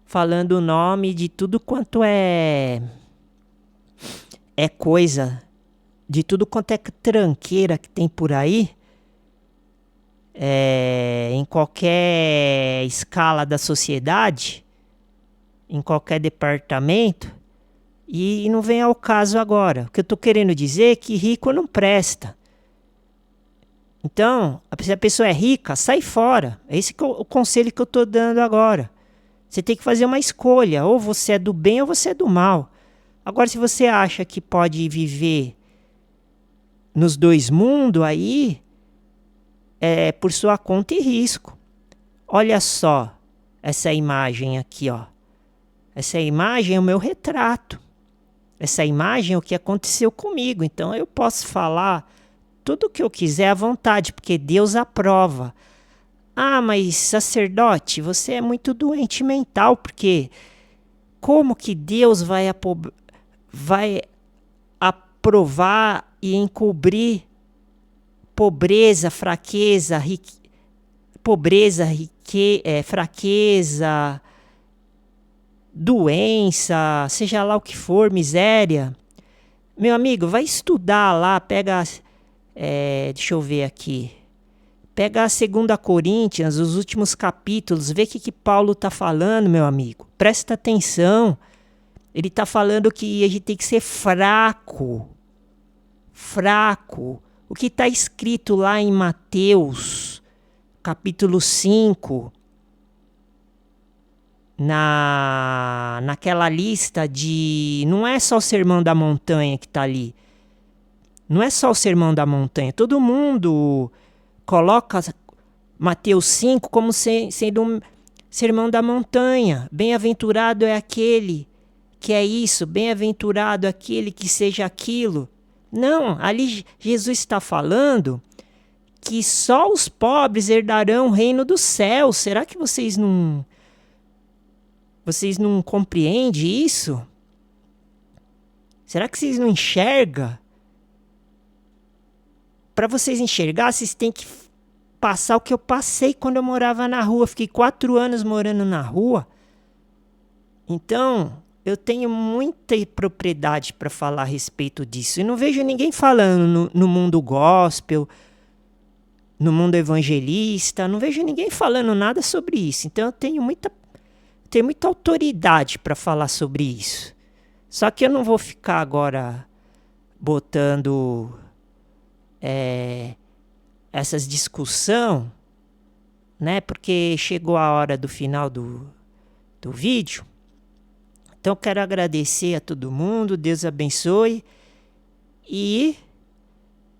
falando o nome de tudo quanto é coisa, de tudo quanto é tranqueira que tem por aí, em qualquer escala da sociedade, em qualquer departamento, e não vem ao caso agora. O que eu estou querendo dizer é que rico não presta. Então, se a pessoa é rica, sai fora. É esse o conselho que eu estou dando agora. Você tem que fazer uma escolha. Ou você é do bem ou você é do mal. Agora, se você acha que pode viver nos dois mundos, aí é por sua conta e risco. Olha só essa imagem aqui, ó. Essa imagem é o meu retrato. Essa imagem é o que aconteceu comigo. Então, eu posso falar tudo o que eu quiser à vontade, porque Deus aprova. Ah, mas sacerdote, você é muito doente mental, porque como que Deus vai aprovar e encobrir pobreza, fraqueza, fraqueza, doença, seja lá o que for, miséria? Meu amigo, vai estudar lá, pega, deixa eu ver aqui, pega a 2 Coríntios, os últimos capítulos, vê o que Paulo está falando, meu amigo. Presta atenção. Ele está falando que a gente tem que ser fraco. Fraco. O que está escrito lá em Mateus, capítulo 5, naquela lista de... Não é só o Sermão da Montanha que está ali. Não é só o Sermão da Montanha. Todo mundo coloca Mateus 5 como sendo um Sermão da Montanha. Bem-aventurado é aquele que é isso. Bem-aventurado aquele que seja aquilo. Não, ali Jesus está falando que só os pobres herdarão o reino dos céus. Será que vocês não compreendem isso? Será que vocês não enxergam? Para vocês enxergar, vocês têm que passar o que eu passei quando eu morava na rua. Fiquei 4 anos morando na rua. Então, eu tenho muita propriedade para falar a respeito disso. E não vejo ninguém falando no mundo gospel, no mundo evangelista. Não vejo ninguém falando nada sobre isso. Então, eu tenho muita autoridade para falar sobre isso. Só que eu não vou ficar agora botando essas discussão, né? Porque chegou a hora do final do vídeo. Então eu quero agradecer a todo mundo, Deus abençoe. E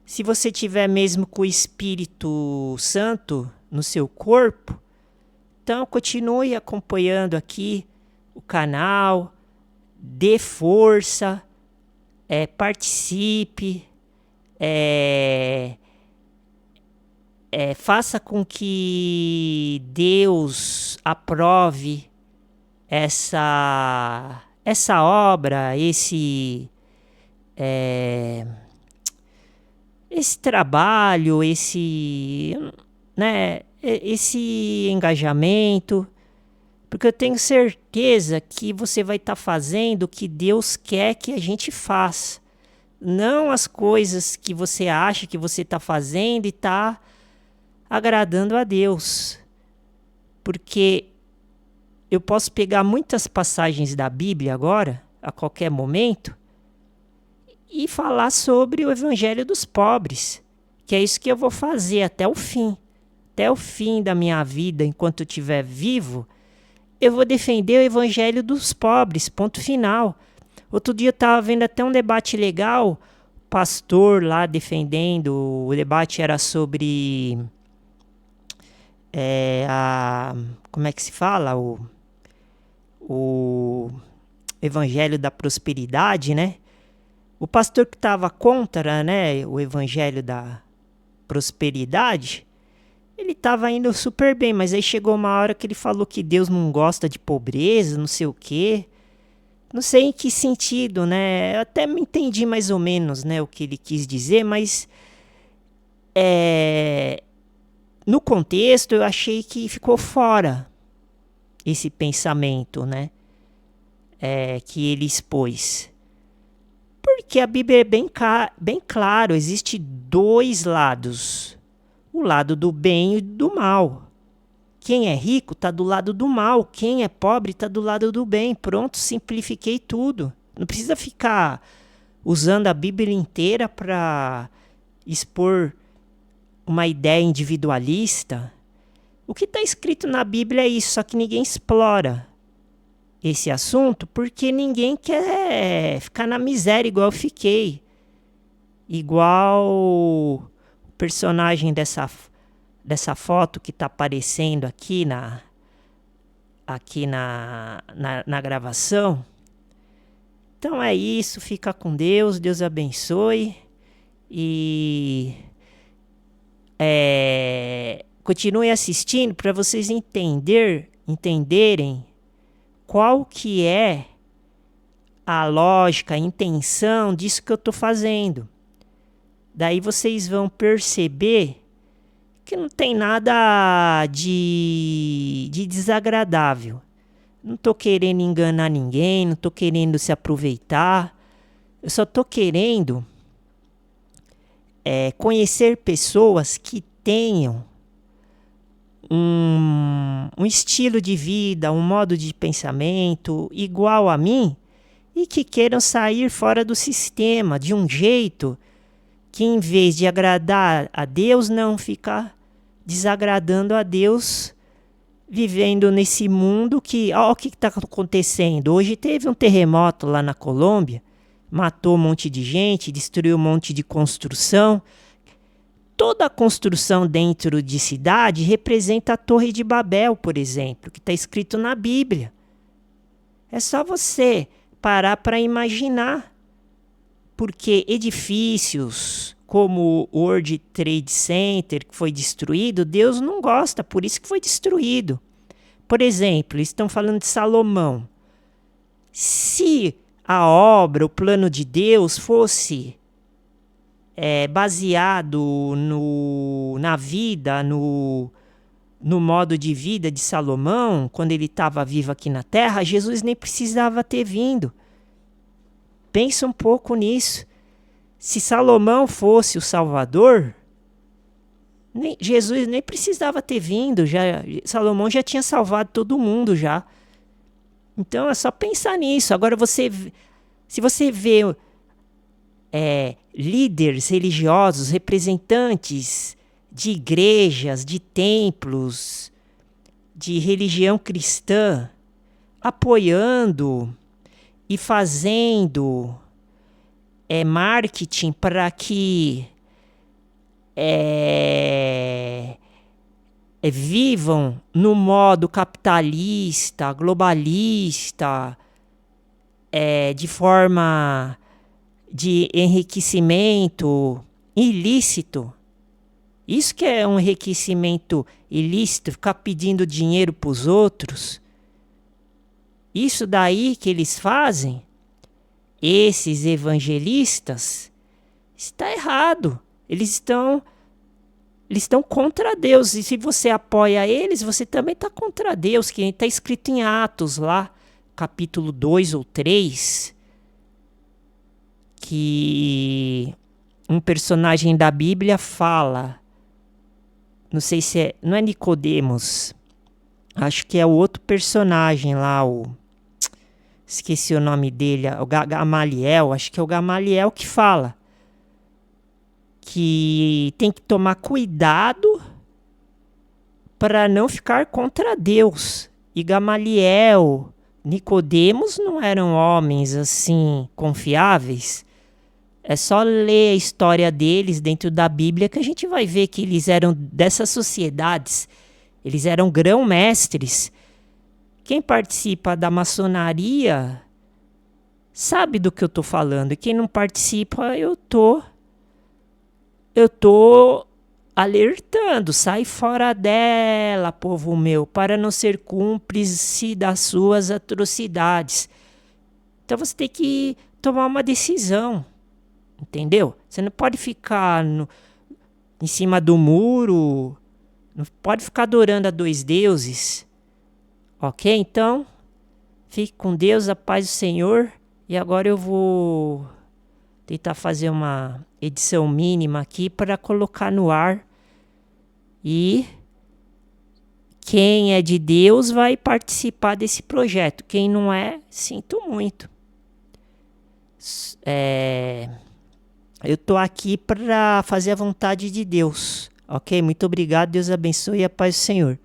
se você tiver mesmo com o Espírito Santo no seu corpo, então continue acompanhando aqui o canal, dê força, participe, faça com que Deus aprove essa obra, esse trabalho, esse engajamento, porque eu tenho certeza que você vai estar fazendo o que Deus quer que a gente faça. Não as coisas que você acha que você está fazendo e está agradando a Deus. Porque eu posso pegar muitas passagens da Bíblia agora, a qualquer momento, e falar sobre o evangelho dos pobres, que é isso que eu vou fazer até o fim. Até o fim da minha vida, enquanto eu estiver vivo, eu vou defender o evangelho dos pobres, ponto final. Outro dia eu estava vendo até um debate legal, pastor lá defendendo, o debate era sobre como é que se fala? O evangelho da prosperidade, né? O pastor que estava contra, né, o evangelho da prosperidade, ele estava indo super bem, mas aí chegou uma hora que ele falou que Deus não gosta de pobreza, não sei o quê. Não sei em que sentido, né? Eu até me entendi mais ou menos, né, o que ele quis dizer, mas no contexto eu achei que ficou fora esse pensamento, né, que ele expôs. Porque a Bíblia é bem claro, existe dois lados, o lado do bem e do mal. Quem é rico está do lado do mal, quem é pobre está do lado do bem. Pronto, simplifiquei tudo. Não precisa ficar usando a Bíblia inteira para expor uma ideia individualista. O que está escrito na Bíblia é isso, só que ninguém explora esse assunto porque ninguém quer ficar na miséria igual eu fiquei. Igual o personagem dessa foto que está aparecendo aqui na gravação. Então é isso, fica com Deus, Deus abençoe e continue assistindo para vocês entenderem qual que é a lógica, a intenção disso que eu estou fazendo. Daí vocês vão perceber que não tem nada de desagradável. Não estou querendo enganar ninguém, não estou querendo se aproveitar. Eu só estou querendo conhecer pessoas que tenham um estilo de vida, um modo de pensamento igual a mim e que queiram sair fora do sistema de um jeito que, em vez de agradar a Deus, não ficar desagradando a Deus, vivendo nesse mundo que... Olha o que está acontecendo. Hoje teve um terremoto lá na Colômbia, matou um monte de gente, destruiu um monte de construção. Toda a construção dentro de cidade representa a Torre de Babel, por exemplo, que está escrito na Bíblia. É só você parar para imaginar. Porque edifícios como o World Trade Center, que foi destruído, Deus não gosta, por isso que foi destruído. Por exemplo, estão falando de Salomão. Se a obra, o plano de Deus fosse baseado na vida, no modo de vida de Salomão, quando ele estava vivo aqui na Terra, Jesus nem precisava ter vindo. Pensa um pouco nisso. Se Salomão fosse o Salvador, Jesus nem precisava ter vindo. Salomão já tinha salvado todo mundo já. Então é só pensar nisso. Agora se você vê líderes religiosos, representantes de igrejas, de templos, de religião cristã, apoiando e fazendo marketing para que vivam no modo capitalista, globalista, de forma de enriquecimento ilícito. Isso que é um enriquecimento ilícito, ficar pedindo dinheiro para os outros. Isso daí que eles fazem, esses evangelistas, está errado. Eles estão contra Deus. E se você apoia eles, você também está contra Deus, que está escrito em Atos lá, capítulo 2 ou 3, que um personagem da Bíblia fala, não sei se não é Nicodemos, acho que é o outro personagem lá, esqueci o nome dele, o Gamaliel, acho que é o Gamaliel que fala que tem que tomar cuidado para não ficar contra Deus. E Gamaliel, Nicodemos não eram homens assim confiáveis. É só ler a história deles dentro da Bíblia que a gente vai ver que eles eram dessas sociedades. Eles eram grão-mestres. Quem participa da maçonaria sabe do que eu estou falando. E quem não participa, eu tô alertando. Sai fora dela, povo meu, para não ser cúmplice das suas atrocidades. Então você tem que tomar uma decisão. Entendeu? Você não pode ficar em cima do muro. Não pode ficar adorando a dois deuses. Ok? Então, fique com Deus, a paz do Senhor. E agora eu vou tentar fazer uma edição mínima aqui para colocar no ar. E quem é de Deus vai participar desse projeto. Quem não é, sinto muito. Eu tô aqui para fazer a vontade de Deus. Ok? Muito obrigado. Deus abençoe e a paz do Senhor.